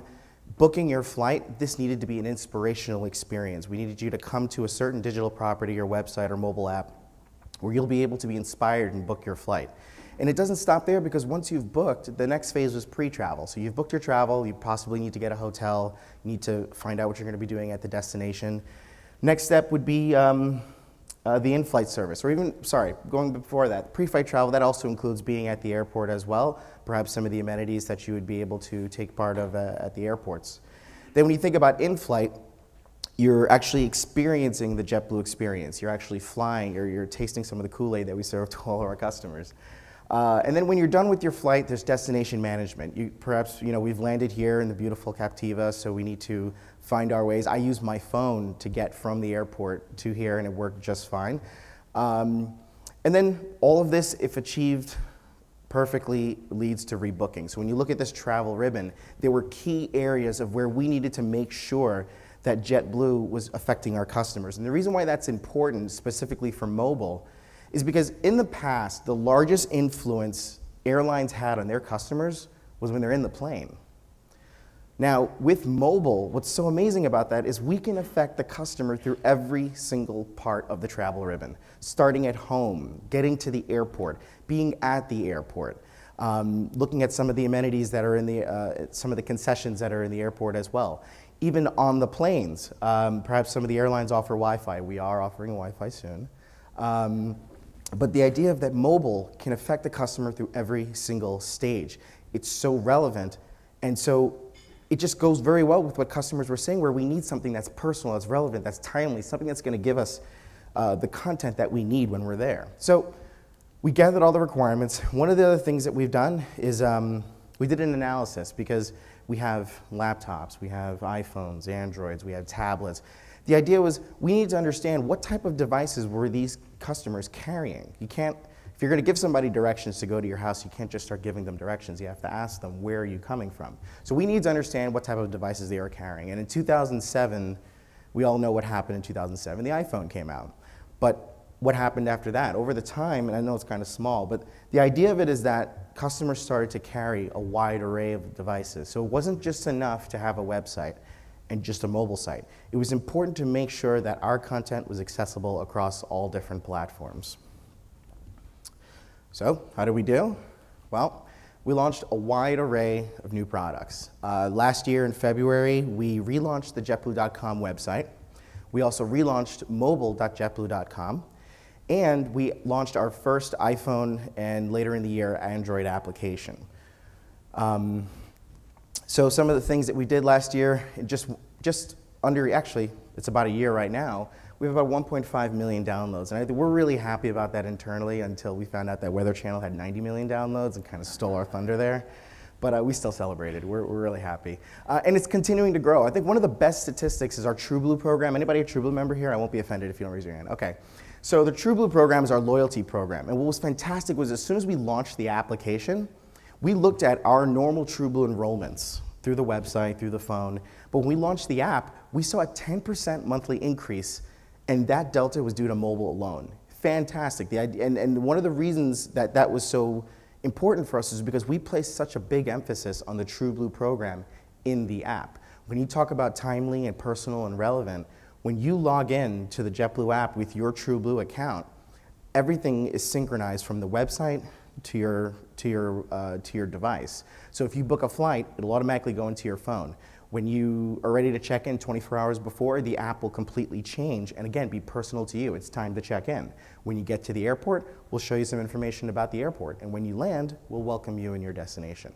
booking your flight, this needed to be an inspirational experience. We needed you to come to a certain digital property or website or mobile app where you'll be able to be inspired and book your flight. And it doesn't stop there, because once you've booked, the next phase was pre-travel. So you've booked your travel, you possibly need to get a hotel, you need to find out what you're going to be doing at the destination. Next step would be the in-flight service, or even, going before that, pre-flight travel. That also includes being at the airport as well, perhaps some of the amenities that you would be able to take part of at the airports. Then when you think about in-flight, you're actually experiencing the JetBlue experience. You're actually flying, or you're tasting some of the Kool-Aid that we serve to all of our customers. And then when you're done with your flight, there's destination management. Perhaps, we've landed here in the beautiful Captiva, so we need to find our ways. I use my phone to get from the airport to here, and it worked just fine. And then all of this, if achieved perfectly leads to rebooking. So when you look at this travel ribbon, there were key areas of where we needed to make sure that JetBlue was affecting our customers. And the reason why that's important, specifically for mobile, is because in the past, the largest influence airlines had on their customers was when they're in the plane. Now, with mobile, what's so amazing about that is we can affect the customer through every single part of the travel ribbon, starting at home, getting to the airport, being at the airport, looking at some of the amenities that are in the, some of the concessions that are in the airport as well. Even on the planes, perhaps some of the airlines offer Wi-Fi. We are offering Wi-Fi soon. But the idea of that mobile can affect the customer through every single stage. It's so relevant, and so it just goes very well with what customers were saying, where we need something that's personal, that's relevant, that's timely, something that's going to give us the content that we need when we're there. So we gathered all the requirements. One of the other things that we've done is we did an analysis, because we have laptops, we have iPhones, Androids, we have tablets. The idea was we need to understand what type of devices were these customers carrying. You can't, if you're going to give somebody directions to go to your house, you can't just start giving them directions. You have to ask them, where are you coming from? So we need to understand what type of devices they are carrying. And in 2007, we all know what happened in 2007. The iPhone came out. But what happened after that? Over the time, and I know it's kind of small, but the idea of it is that customers started to carry a wide array of devices. So it wasn't just enough to have a website and just a mobile site. It was important to make sure that our content was accessible across all different platforms. So how did we do? Well, we launched a wide array of new products. Last year in February, we relaunched the JetBlue.com website. We also relaunched mobile.jetblue.com. And we launched our first iPhone and later in the year, Android application. So some of the things that we did last year, just under, actually, it's about a year right now, we have about 1.5 million downloads. And I think we're really happy about that internally until we found out that Weather Channel had 90 million downloads and kind of stole our thunder there. But we still celebrated. We're really happy. And it's continuing to grow. I think one of the best statistics is our TrueBlue program. Anybody a TrueBlue member here? I won't be offended if you don't raise your hand. Okay. So the TrueBlue program is our loyalty program. And what was fantastic was as soon as we launched the application, we looked at our normal TrueBlue enrollments through the website, through the phone. But when we launched the app, we saw a 10% monthly increase, and that delta was due to mobile alone. Fantastic. The idea, and one of the reasons that that was so important for us is because we placed such a big emphasis on the TrueBlue program in the app. When you talk about timely and personal and relevant, when you log in to the JetBlue app with your TrueBlue account, everything is synchronized from the website to your device. So if you book a flight, it'll automatically go into your phone. When you are ready to check in 24 hours before, the app will completely change and again be personal to you. It's time to check in. When you get to the airport, we'll show you some information about the airport. And when you land, we'll welcome you in your destination.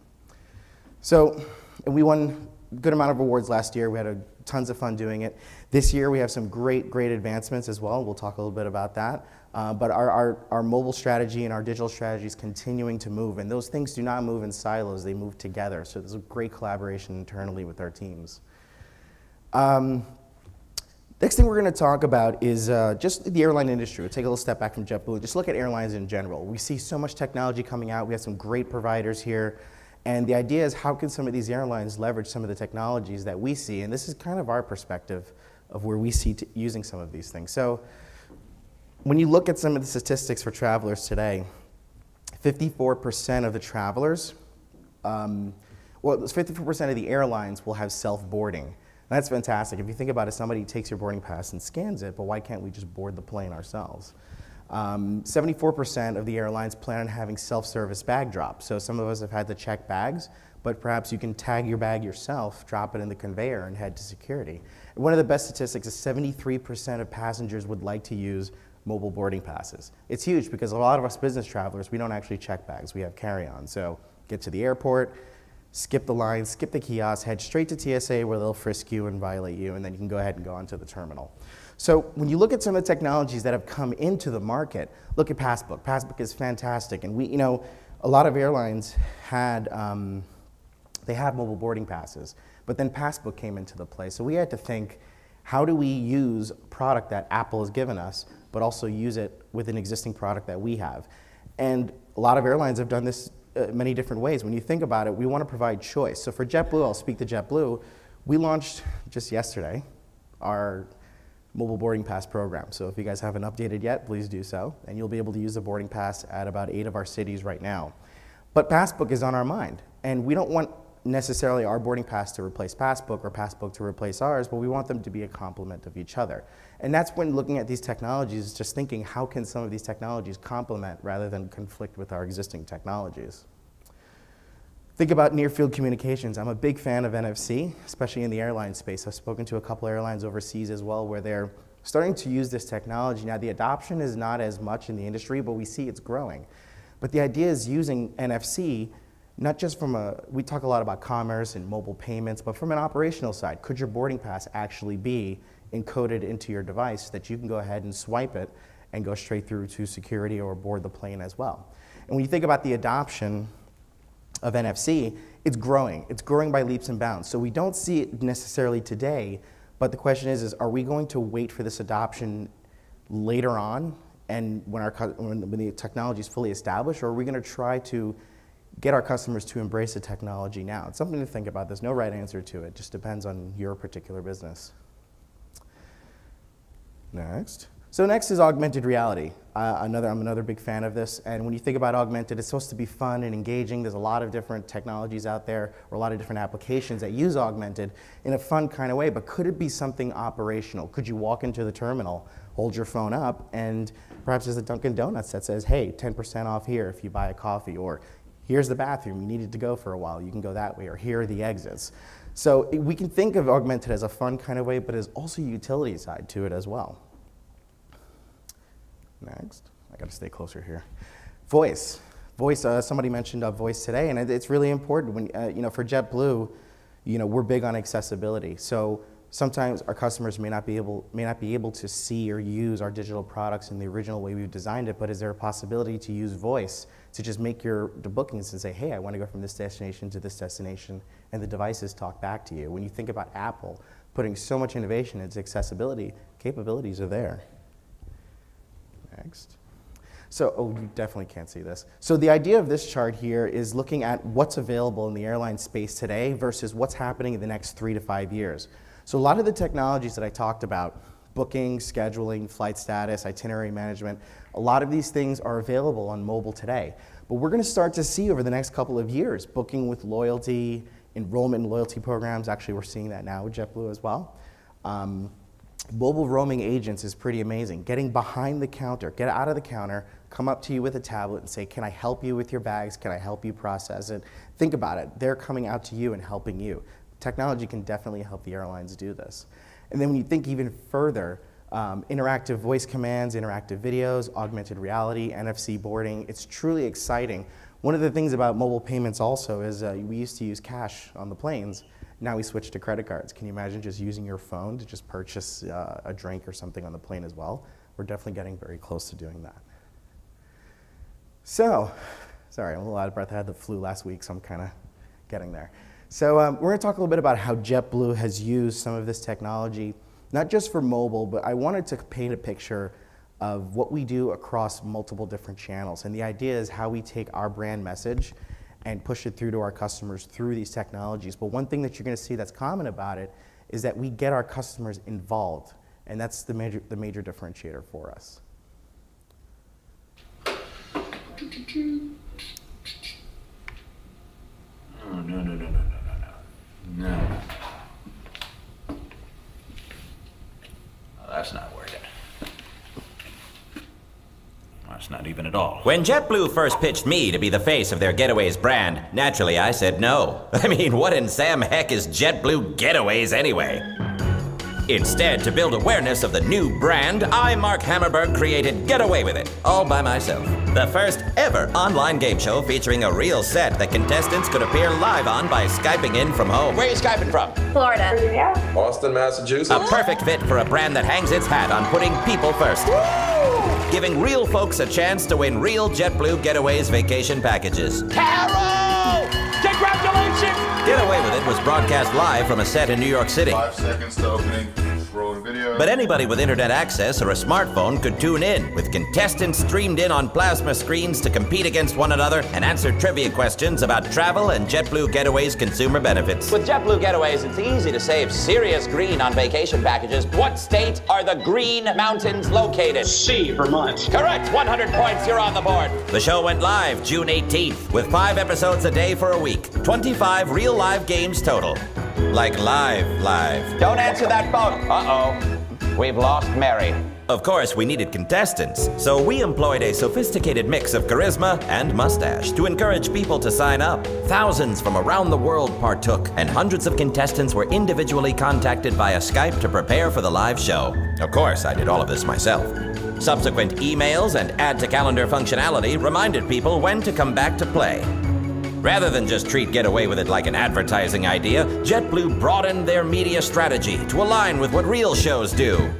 So, and we won a good amount of awards last year. We had tons of fun doing it. This year we have some great advancements as well. We'll talk a little bit about that. But our mobile strategy and our digital strategy is continuing to move, and those things do not move in silos, they move together. So there's a great collaboration internally with our teams. Next thing we're going to talk about is just the airline industry. We'll take a little step back from JetBlue, just look at airlines in general. We see so much technology coming out, we have some great providers here, and the idea is how can some of these airlines leverage some of the technologies that we see, and this is kind of our perspective of where we see using some of these things. So, when you look at some of the statistics for travelers today, 54% of the travelers, well, 54% of the airlines will have self-boarding. That's fantastic. If you think about it, somebody takes your boarding pass and scans it, but why can't we just board the plane ourselves? 74% of the airlines plan on having self-service bag drop. So some of us have had to check bags, but perhaps you can tag your bag yourself, drop it in the conveyor, and head to security. And one of the best statistics is 73% of passengers would like to use mobile boarding passes. It's huge because a lot of us business travelers, we don't actually check bags, we have carry-on. So get to the airport, skip the line, skip the kiosk, head straight to TSA where they'll frisk you and violate you, and then you can go ahead and go onto the terminal. So when you look at some of the technologies that have come into the market, look at Passbook. Passbook is fantastic, and we, you know, a lot of airlines had, they have mobile boarding passes, but then Passbook came into the play. So we had to think, how do we use a product that Apple has given us, but also use it with an existing product that we have? And a lot of airlines have done this many different ways. When you think about it, we want to provide choice. So for JetBlue, I'll speak to JetBlue. We launched just yesterday our mobile boarding pass program. So if you guys haven't updated yet, please do so. And you'll be able to use the boarding pass at about 8 of our cities right now. But Passbook is on our mind. And we don't want necessarily our boarding pass to replace Passbook or Passbook to replace ours, but we want them to be a complement of each other. And that's when looking at these technologies, just thinking how can some of these technologies complement rather than conflict with our existing technologies. Think about near-field communications. I'm a big fan of NFC, especially in the airline space. I've spoken to a couple airlines overseas as well where they're starting to use this technology. Now, the adoption is not as much in the industry, but we see it's growing. But the idea is using NFC, not just from we talk a lot about commerce and mobile payments, but from an operational side. Could your boarding pass actually be encoded into your device that you can go ahead and swipe it and go straight through to security or board the plane as well? And when you think about the adoption of NFC, it's growing. It's growing by leaps and bounds. So we don't see it necessarily today, but the question is are we going to wait for this adoption later on and when the technology is fully established, or are we going to try to get our customers to embrace the technology now? It's something to think about. There's no right answer to it. It just depends on your particular business. Next. So next is augmented reality. I'm another big fan of this. And when you think about augmented, it's supposed to be fun and engaging. There's a lot of different technologies out there, or a lot of different applications that use augmented in a fun kind of way. But could it be something operational? Could you walk into the terminal, hold your phone up, and perhaps there's a Dunkin' Donuts that says, hey, 10% off here if you buy a coffee, or here's the bathroom, you needed to go for a while, you can go that way, or here are the exits. So we can think of augmented as a fun kind of way, but there's also a utility side to it as well. Next, I gotta stay closer here. Voice. Somebody mentioned voice today, and it's really important. When, for JetBlue, we're big on accessibility. So sometimes our customers may not be able to see or use our digital products in the original way we've designed it, but is there a possibility to use voice to just make the bookings and say, hey, I want to go from this destination to this destination, and the devices talk back to you? When you think about Apple putting so much innovation into accessibility, capabilities are there. Next. So, you definitely can't see this. So the idea of this chart here is looking at what's available in the airline space today versus what's happening in the next 3 to 5 years. So a lot of the technologies that I talked about, booking, scheduling, flight status, itinerary management, a lot of these things are available on mobile today. But we're going to start to see over the next couple of years, booking with loyalty, enrollment in loyalty programs. Actually, we're seeing that now with JetBlue as well. Mobile roaming agents is pretty amazing. Getting behind the counter, get out of the counter, come up to you with a tablet and say, can I help you with your bags? Can I help you process it? Think about it. They're coming out to you and helping you. Technology can definitely help the airlines do this. And then when you think even further, interactive voice commands, interactive videos, augmented reality, NFC boarding, it's truly exciting. One of the things about mobile payments also is we used to use cash on the planes. Now we switched to credit cards. Can you imagine just using your phone to just purchase a drink or something on the plane as well? We're definitely getting very close to doing that. So, sorry, I'm a little out of breath. I had the flu last week, so I'm kind of getting there. So we're going to talk a little bit about how JetBlue has used some of this technology, not just for mobile, but I wanted to paint a picture of what we do across multiple different channels. And the idea is how we take our brand message and push it through to our customers through these technologies. But one thing that you're going to see that's common about it is that we get our customers involved, and that's the major differentiator for us. Oh, no. Oh, that's not working. That's not even at all. When JetBlue first pitched me to be the face of their Getaways brand, naturally I said no. I mean, what in Sam heck is JetBlue Getaways anyway? Instead, to build awareness of the new brand, I, Mark Hammerberg, created Get Away With It, all by myself. The first ever online game show featuring a real set that contestants could appear live on by Skyping in from home. Where are you Skyping from? Florida. Virginia. Boston, Massachusetts. A perfect fit for a brand that hangs its hat on putting people first. Woo! Giving real folks a chance to win real JetBlue Getaways vacation packages. Carol! Congratulations! Get Away With It was broadcast live from a set in New York City. 5 seconds to opening. Rolling video. But anybody with internet access or a smartphone could tune in, with contestants streamed in on plasma screens to compete against one another and answer trivia questions about travel and JetBlue Getaways consumer benefits. With JetBlue Getaways, it's easy to save serious green on vacation packages. What state are the Green Mountains located? C, Vermont. Correct. 100 points. You're on the board. The show went live June 18th, with 5 episodes a day for a week. 25 real live games total. Like live. Don't answer that phone. Uh-oh. We've lost Mary. Of course, we needed contestants, so we employed a sophisticated mix of charisma and mustache to encourage people to sign up. Thousands from around the world partook, and hundreds of contestants were individually contacted via Skype to prepare for the live show. Of course, I did all of this myself. Subsequent emails and add-to-calendar functionality reminded people when to come back to play. Rather than just treat Get Away With It like an advertising idea, JetBlue broadened their media strategy to align with what real shows do.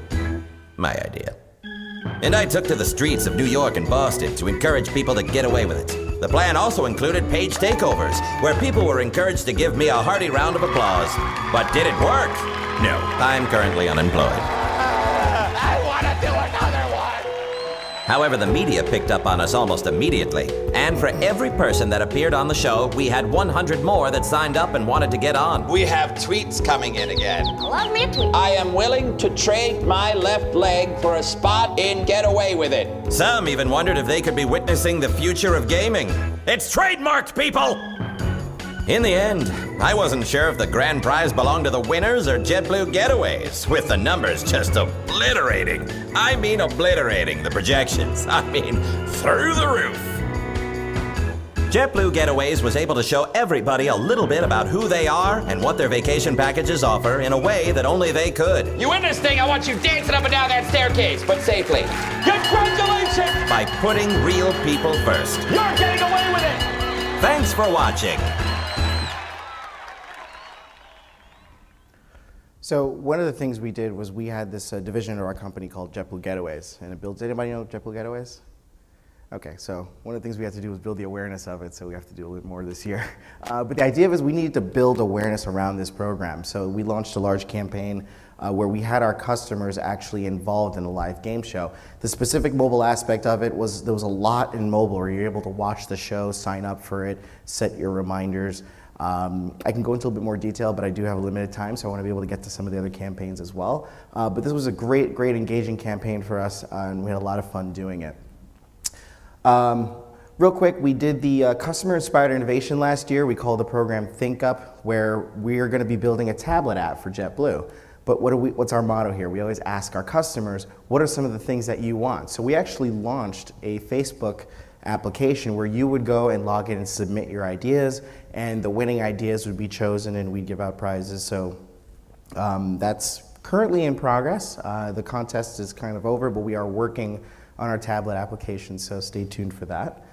My idea. And I took to the streets of New York and Boston to encourage people to get away with it. The plan also included page takeovers, where people were encouraged to give me a hearty round of applause. But did it work? No, I'm currently unemployed. I want to do another one. However, the media picked up on us almost immediately, and for every person that appeared on the show, we had 100 more that signed up and wanted to get on. We have tweets coming in again. Love me a tweet. I am willing to trade my left leg for a spot in Get Away With It. Some even wondered if they could be witnessing the future of gaming. It's trademarked, people! In the end, I wasn't sure if the grand prize belonged to the winners or JetBlue Getaways, with the numbers just obliterating. I mean obliterating the projections. I mean through the roof. JetBlue Getaways was able to show everybody a little bit about who they are and what their vacation packages offer in a way that only they could. You win this thing, I want you dancing up and down that staircase, but safely. Congratulations! By putting real people first. You're getting away with it! Thanks for watching. So one of the things we did was we had this division of our company called JetBlue Getaways, and it builds. Anybody know JetBlue Getaways? Okay, so one of the things we had to do was build the awareness of it, so we have to do a little more this year. But the idea was we needed to build awareness around this program, so we launched a large campaign where we had our customers actually involved in a live game show. The specific mobile aspect of it was there was a lot in mobile where you're able to watch the show, sign up for it, set your reminders. I can go into a little bit more detail, but I do have a limited time, so I want to be able to get to some of the other campaigns as well. But this was a great engaging campaign for us, and we had a lot of fun doing it. Real quick, we did the customer-inspired innovation last year. We called the program Think Up, where we are going to be building a tablet app for JetBlue. But what's our motto here? We always ask our customers, what are some of the things that you want? So we actually launched a Facebook application where you would go and log in and submit your ideas, and the winning ideas would be chosen and we'd give out prizes. So that's currently in progress. The contest is kind of over, but we are working on our tablet application, so stay tuned for that.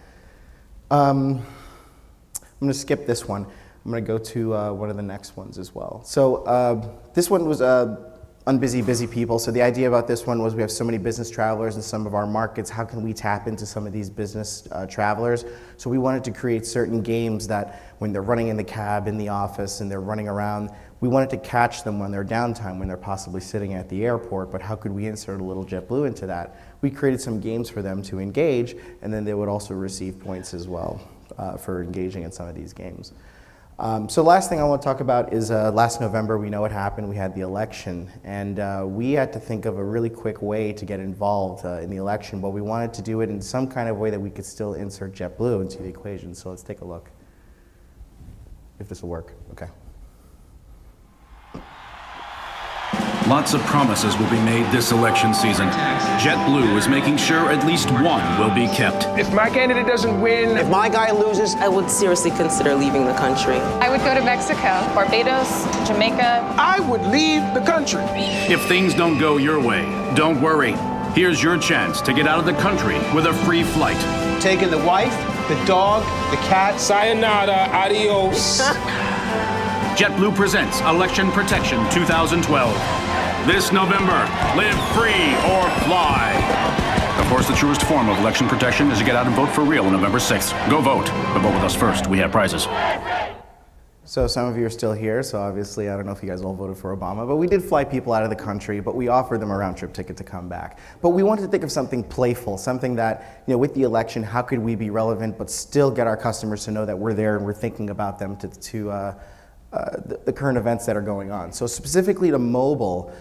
I'm going to skip this one. I'm going to go to one of the next ones as well. So this one was Unbusy Busy People. So the idea about this one was we have so many business travelers in some of our markets. How can we tap into some of these business travelers? So we wanted to create certain games that when they're running in the cab, in the office, and they're running around, we wanted to catch them when they're downtime, when they're possibly sitting at the airport, but how could we insert a little JetBlue into that? We created some games for them to engage, and then they would also receive points as well for engaging in some of these games. So last thing I want to talk about is last November, we know what happened. We had the election, and we had to think of a really quick way to get involved in the election, but we wanted to do it in some kind of way that we could still insert JetBlue into the equation. So let's take a look if this will work. Okay. Lots of promises will be made this election season. JetBlue is making sure at least one will be kept. If my candidate doesn't win, if my guy loses, I would seriously consider leaving the country. I would go to Mexico, Barbados, Jamaica. I would leave the country. If things don't go your way, don't worry. Here's your chance to get out of the country with a free flight. Taking the wife, the dog, the cat. Sayonara, adios. JetBlue presents Election Protection 2012. This November, live free or fly. Of course, the truest form of election protection is to get out and vote for real on November 6th. Go vote, but vote with us first. We have prizes. So some of you are still here, so obviously I don't know if you guys all voted for Obama, but we did fly people out of the country, but we offered them a round trip ticket to come back. But we wanted to think of something playful, something that, you know, with the election, how could we be relevant but still get our customers to know that we're there and we're thinking about them to the current events that are going on. So specifically to mobile,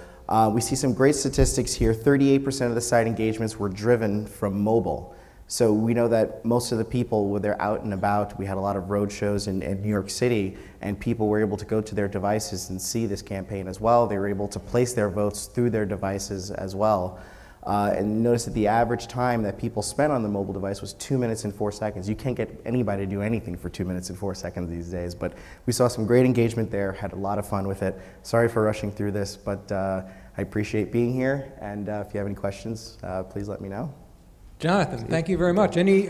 we see some great statistics here. 38% of the site engagements were driven from mobile. So we know that most of the people, when they're out and about, we had a lot of road shows in New York City, and people were able to go to their devices and see this campaign as well. They were able to place their votes through their devices as well. And notice that the average time that people spent on the mobile device was 2 minutes and 4 seconds. You can't get anybody to do anything for 2 minutes and 4 seconds these days, but we saw some great engagement there, had a lot of fun with it. Sorry for rushing through this, but I appreciate being here, and if you have any questions, please let me know. Jonathan, thank you very much. Any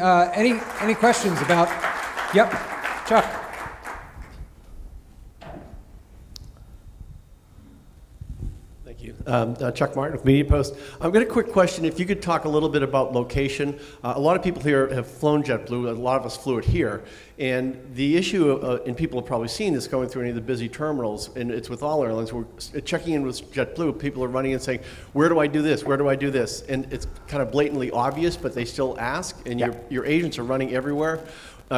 questions about, yep, Chuck. Thank you. Chuck Martin with Media Post. I've got a quick question. If you could talk a little bit about location. A lot of people here have flown JetBlue. A lot of us flew it here. And the issue, and people have probably seen this going through any of the busy terminals, and it's with all airlines, we're checking in with JetBlue, people are running and saying, where do I do this? Where do I do this? And it's kind of blatantly obvious, but they still ask, and your agents are running everywhere.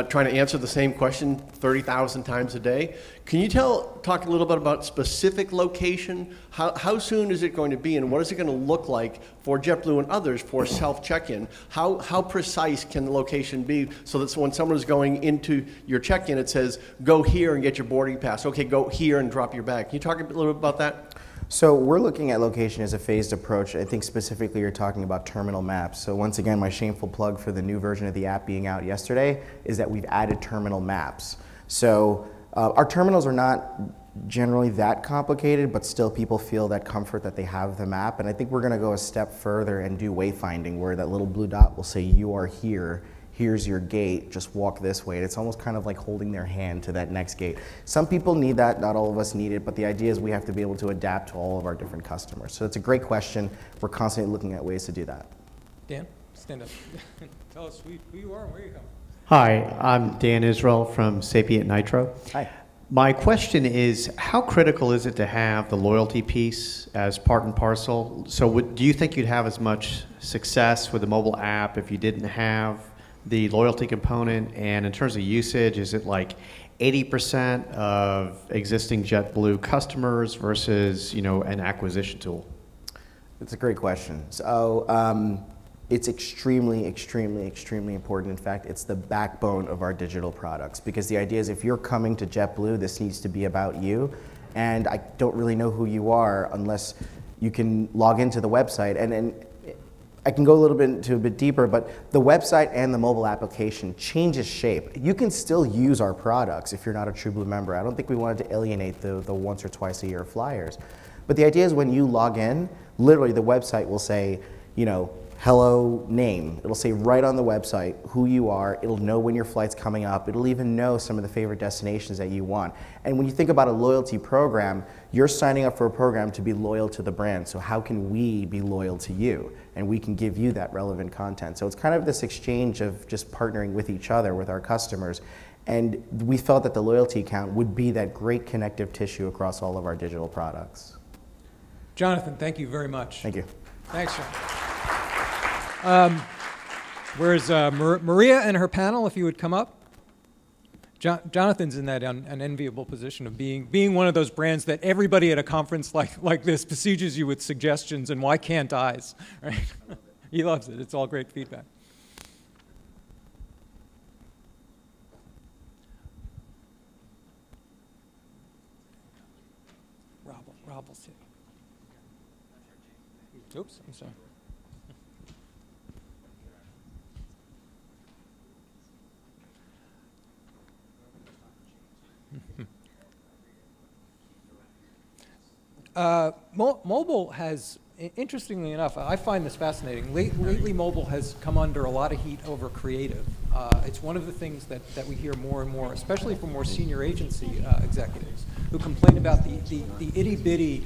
Trying to answer the same question 30,000 times a day. Can you talk a little bit about specific location? How soon is it going to be, and what is it going to look like for JetBlue and others for self-check-in? How precise can the location be so that when someone is going into your check-in, it says, go here and get your boarding pass. Okay, go here and drop your bag. Can you talk a little bit about that? So we're looking at location as a phased approach. I think specifically you're talking about terminal maps. So once again, my shameful plug for the new version of the app being out yesterday is that we've added terminal maps. So our terminals are not generally that complicated, but still people feel that comfort that they have the map. And I think we're gonna go a step further and do wayfinding, where that little blue dot will say, you are here. Here's your gate, just walk this way. And it's almost kind of like holding their hand to that next gate. Some people need that, not all of us need it, but the idea is we have to be able to adapt to all of our different customers. So it's a great question. We're constantly looking at ways to do that. Dan, stand up. Tell us who you are and where you come. Hi, I'm Dan Israel from Sapient Nitro. Hi. My question is, how critical is it to have the loyalty piece as part and parcel? So do you think you'd have as much success with the mobile app if you didn't have the loyalty component? And in terms of usage, is it like 80% of existing JetBlue customers versus, you know, an acquisition tool? That's a great question. So it's extremely, extremely, extremely important. In fact, it's the backbone of our digital products, because the idea is if you're coming to JetBlue, this needs to be about you. And I don't really know who you are unless you can log into the website. And I can go a bit deeper, but the website and the mobile application changes shape. You can still use our products if you're not a TrueBlue member. I don't think we wanted to alienate the once or twice a year flyers. But the idea is when you log in, literally the website will say, you know, hello name. It'll say right on the website who you are. It'll know when your flight's coming up. It'll even know some of the favorite destinations that you want. And when you think about a loyalty program, you're signing up for a program to be loyal to the brand. So how can we be loyal to you? And we can give you that relevant content. So it's kind of this exchange of just partnering with each other, with our customers. And we felt that the loyalty account would be that great connective tissue across all of our digital products. Jonathan, thank you very much. Thank you. Thanks, John. Where's Maria and her panel, if you would come up? Jonathan's in that unenviable position of being one of those brands that everybody at a conference like this besieges you with suggestions and why can't I's, right? He loves it. It's all great feedback. Rob will sit. Oops, I'm sorry. Mobile has, interestingly enough, I find this fascinating. Lately, mobile has come under a lot of heat over creative. It's one of the things that we hear more and more, especially from more senior agency executives, who complain about the itty-bitty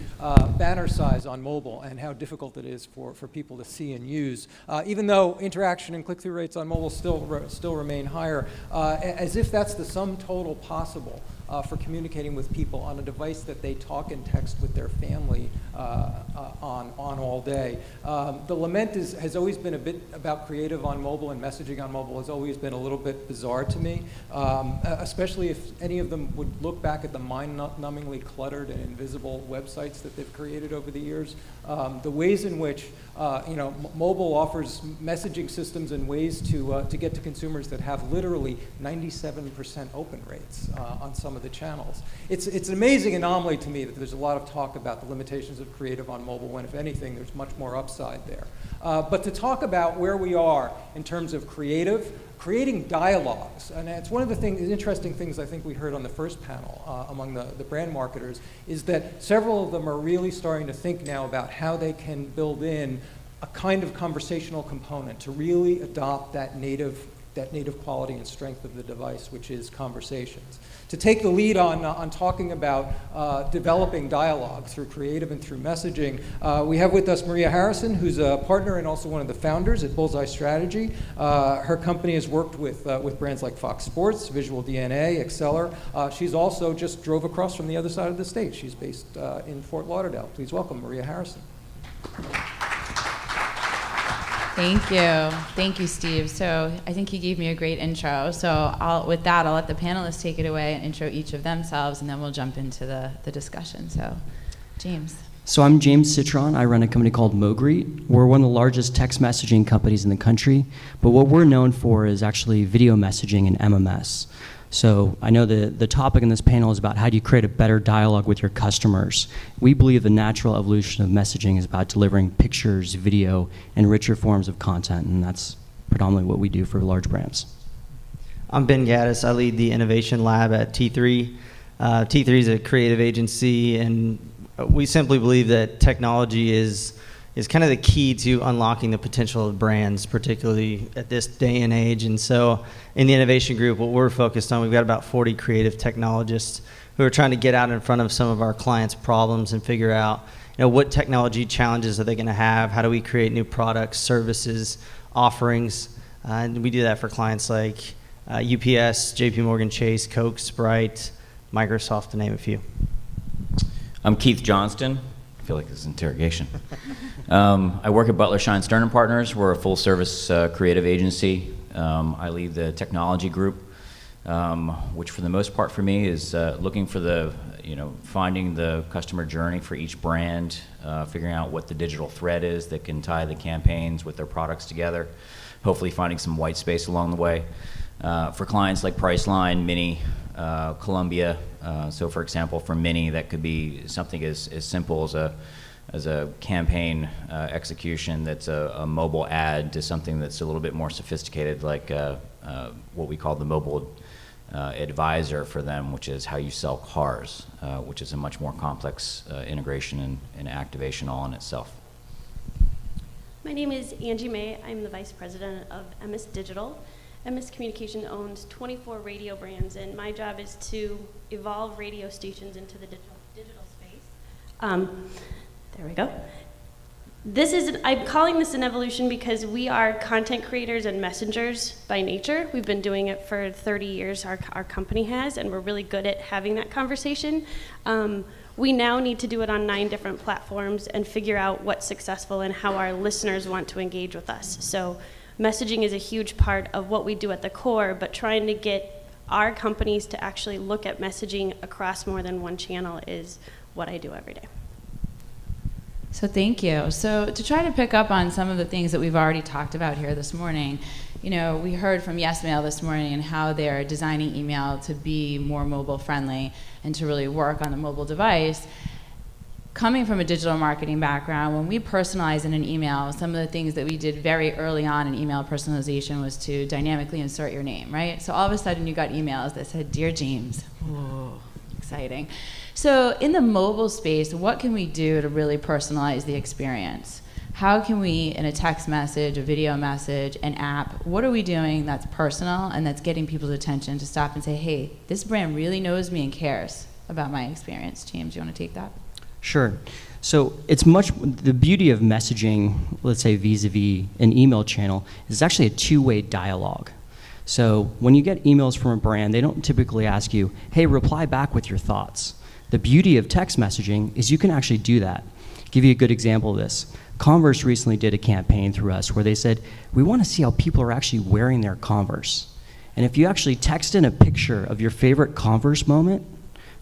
banner size on mobile and how difficult it is for people to see and use, even though interaction and click-through rates on mobile still remain higher, as if that's the sum total possible for communicating with people on a device that they talk and text with their family on all day. The lament has always been a bit about creative on mobile, and messaging on mobile has always been a little bit bizarre to me, especially if any of them would look back at the mind-numbingly cluttered and invisible websites that they've created over the years. The ways in which mobile offers messaging systems and ways to get to consumers that have literally 97% open rates on some of the channels. It's an amazing anomaly to me that there's a lot of talk about the limitations of creative on mobile when, if anything, there's much more upside there. But to talk about where we are in terms of creating dialogues, and it's one of the interesting things I think we heard on the first panel among the brand marketers, is that several of them are really starting to think now about how they can build in a kind of conversational component to really adopt that native quality and strength of the device, which is conversations. To take the lead on talking about developing dialogue through creative and through messaging, we have with us Maria Harrison, who's a partner and also one of the founders at Bullseye Strategy. Her company has worked with brands like Fox Sports, Visual DNA, Exceller. She's also just drove across from the other side of the state. She's based in Fort Lauderdale. Please welcome Maria Harrison. Thank you. Thank you, Steve. So I think you gave me a great intro. So with that, I'll let the panelists take it away and intro each of themselves, and then we'll jump into the discussion. So, James. So I'm James Citron. I run a company called Mogreet. We're one of the largest text messaging companies in the country, but what we're known for is actually video messaging and MMS. So I know the topic in this panel is about how do you create a better dialogue with your customers. We believe the natural evolution of messaging is about delivering pictures, video, and richer forms of content, and that's predominantly what we do for large brands. I'm Ben Gaddis. I lead the innovation lab at T3. T3 is a creative agency, and we simply believe that technology is kind of the key to unlocking the potential of brands, particularly at this day and age. And so in the innovation group, what we're focused on, we've got about 40 creative technologists who are trying to get out in front of some of our clients' problems and figure out, what technology challenges are they going to have? How do we create new products, services, offerings? And we do that for clients like UPS, JP Morgan Chase, Coke, Sprite, Microsoft, to name a few. I'm Keith Johnston. I feel like this is interrogation. I work at Butler Shine Stern & Partners. We're a full-service creative agency. I lead the technology group, which for the most part for me is looking for finding the customer journey for each brand, figuring out what the digital thread is that can tie the campaigns with their products together, hopefully finding some white space along the way. For clients like Priceline, Mini, Columbia, so for example, for Mini, that could be something as simple as a campaign execution that's a mobile ad to something that's a little bit more sophisticated, like what we call the mobile advisor for them, which is how you sell cars, which is a much more complex integration and activation all in itself. My name is Angie May. I'm the Vice President of MS Digital. MS Communication owns 24 radio brands, and my job is to evolve radio stations into the digital space. There we go. I'm calling this an evolution because we are content creators and messengers by nature. We've been doing it for 30 years, our company has, and we're really good at having that conversation. We now need to do it on 9 different platforms and figure out what's successful and how our listeners want to engage with us. So messaging is a huge part of what we do at the core, but trying to get our companies to actually look at messaging across more than one channel is what I do every day. So thank you. So to try to pick up on some of the things that we've already talked about here this morning, we heard from YesMail this morning and how they're designing email to be more mobile friendly and to really work on the mobile device. Coming from a digital marketing background, when we personalize in an email, some of the things that we did very early on in email personalization was to dynamically insert your name, right? So all of a sudden you got emails that said, "Dear James." Whoa, exciting. So in the mobile space, what can we do to really personalize the experience? How can we, in a text message, a video message, an app, what are we doing that's personal and that's getting people's attention to stop and say, hey, this brand really knows me and cares about my experience? James, you want to take that? Sure. So the beauty of messaging, let's say vis-a-vis an email channel, is actually a two-way dialogue. So when you get emails from a brand, they don't typically ask you, hey, reply back with your thoughts. The beauty of text messaging is you can actually do that. I'll give you a good example of this. Converse recently did a campaign through us where they said, we want to see how people are actually wearing their Converse. And if you actually text in a picture of your favorite Converse moment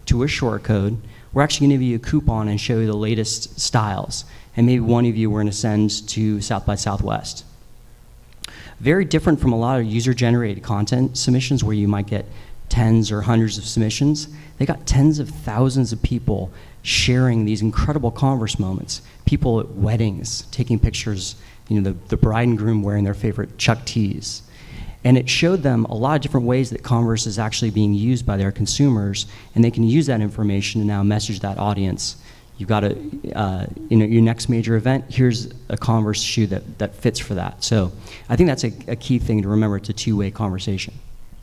to a short code, we're actually going to give you a coupon and show you the latest styles. And maybe one of you we're going to send to South by Southwest. Very different from a lot of user-generated content submissions where you might get tens or hundreds of submissions. They got tens of thousands of people sharing these incredible Converse moments. People at weddings taking pictures, the bride and groom wearing their favorite Chuck Tees. And it showed them a lot of different ways that Converse is actually being used by their consumers, and they can use that information to now message that audience. You've got your next major event, here's a Converse shoe that fits for that. So I think that's a key thing to remember. It's a two-way conversation.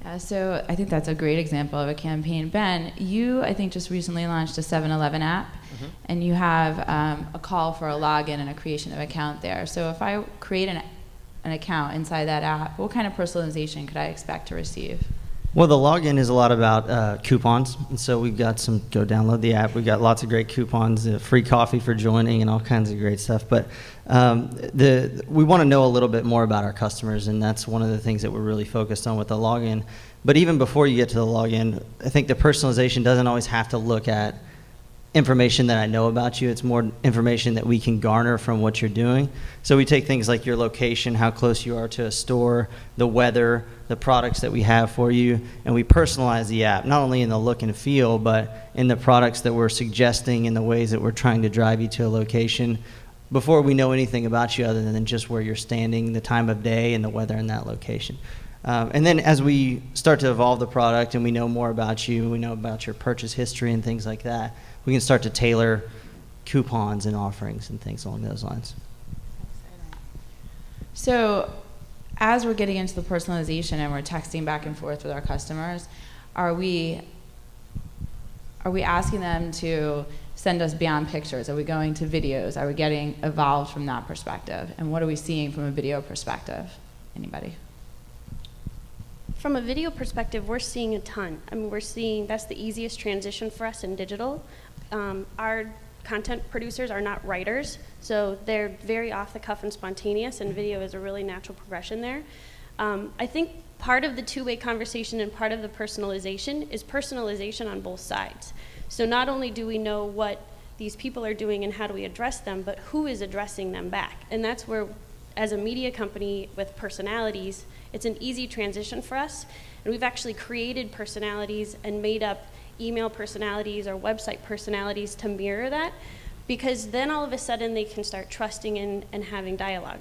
Yeah, so I think that's a great example of a campaign. Ben, you, I think, just recently launched a 7-Eleven app, and you have a call for a login and a creation of account there. So if I create an account inside that app, what kind of personalization could I expect to receive? Well, the login is a lot about coupons, and so we've got go download the app. We've got lots of great coupons, free coffee for joining, and all kinds of great stuff. But we want to know a little bit more about our customers, and that's one of the things that we're really focused on with the login. But even before you get to the login, I think the personalization doesn't always have to look at information that I know about you. It's more information that we can garner from what you're doing. So we take things like your location, how close you are to a store, the weather, the products that we have for you, and we personalize the app, not only in the look and feel, but in the products that we're suggesting, in the ways that we're trying to drive you to a location before we know anything about you other than just where you're standing, the time of day, and the weather in that location. And then as we start to evolve the product and we know more about you, we know about your purchase history and things like that, we can start to tailor coupons and offerings and things along those lines. So as we're getting into the personalization and we're texting back and forth with our customers, are we asking them to send us beyond pictures? Are we going to videos? Are we getting evolved from that perspective? And what are we seeing from a video perspective? Anybody? From a video perspective, we're seeing a ton. I mean, we're seeing that's the easiest transition for us in digital. Our content producers are not writers, so they're very off the cuff and spontaneous, and video is a really natural progression there. I think part of the two-way conversation and part of the personalization is personalization on both sides. So not only do we know what these people are doing and how do we address them, but who is addressing them back. And that's where, as a media company with personalities, it's an easy transition for us. And we've actually created personalities and made up email personalities or website personalities to mirror that, because then all of a sudden they can start trusting and having dialogue.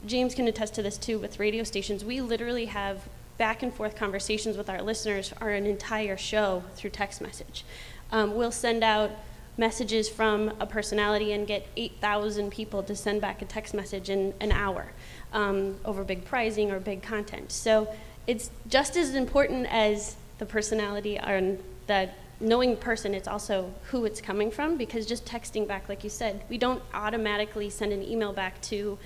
James can attest to this too with radio stations. We literally have back and forth conversations with our listeners for an entire show through text message. We'll send out messages from a personality and get 8,000 people to send back a text message in an hour over big pricing or big content. So it's just as important as the personality and the knowing person, it's also who it's coming from, because just texting back, like you said, we don't automatically send an email back to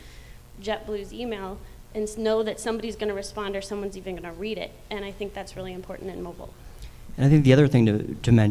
JetBlue's email and know that somebody's going to respond or someone's even going to read it. And I think that's really important in mobile. And I think the other thing to mention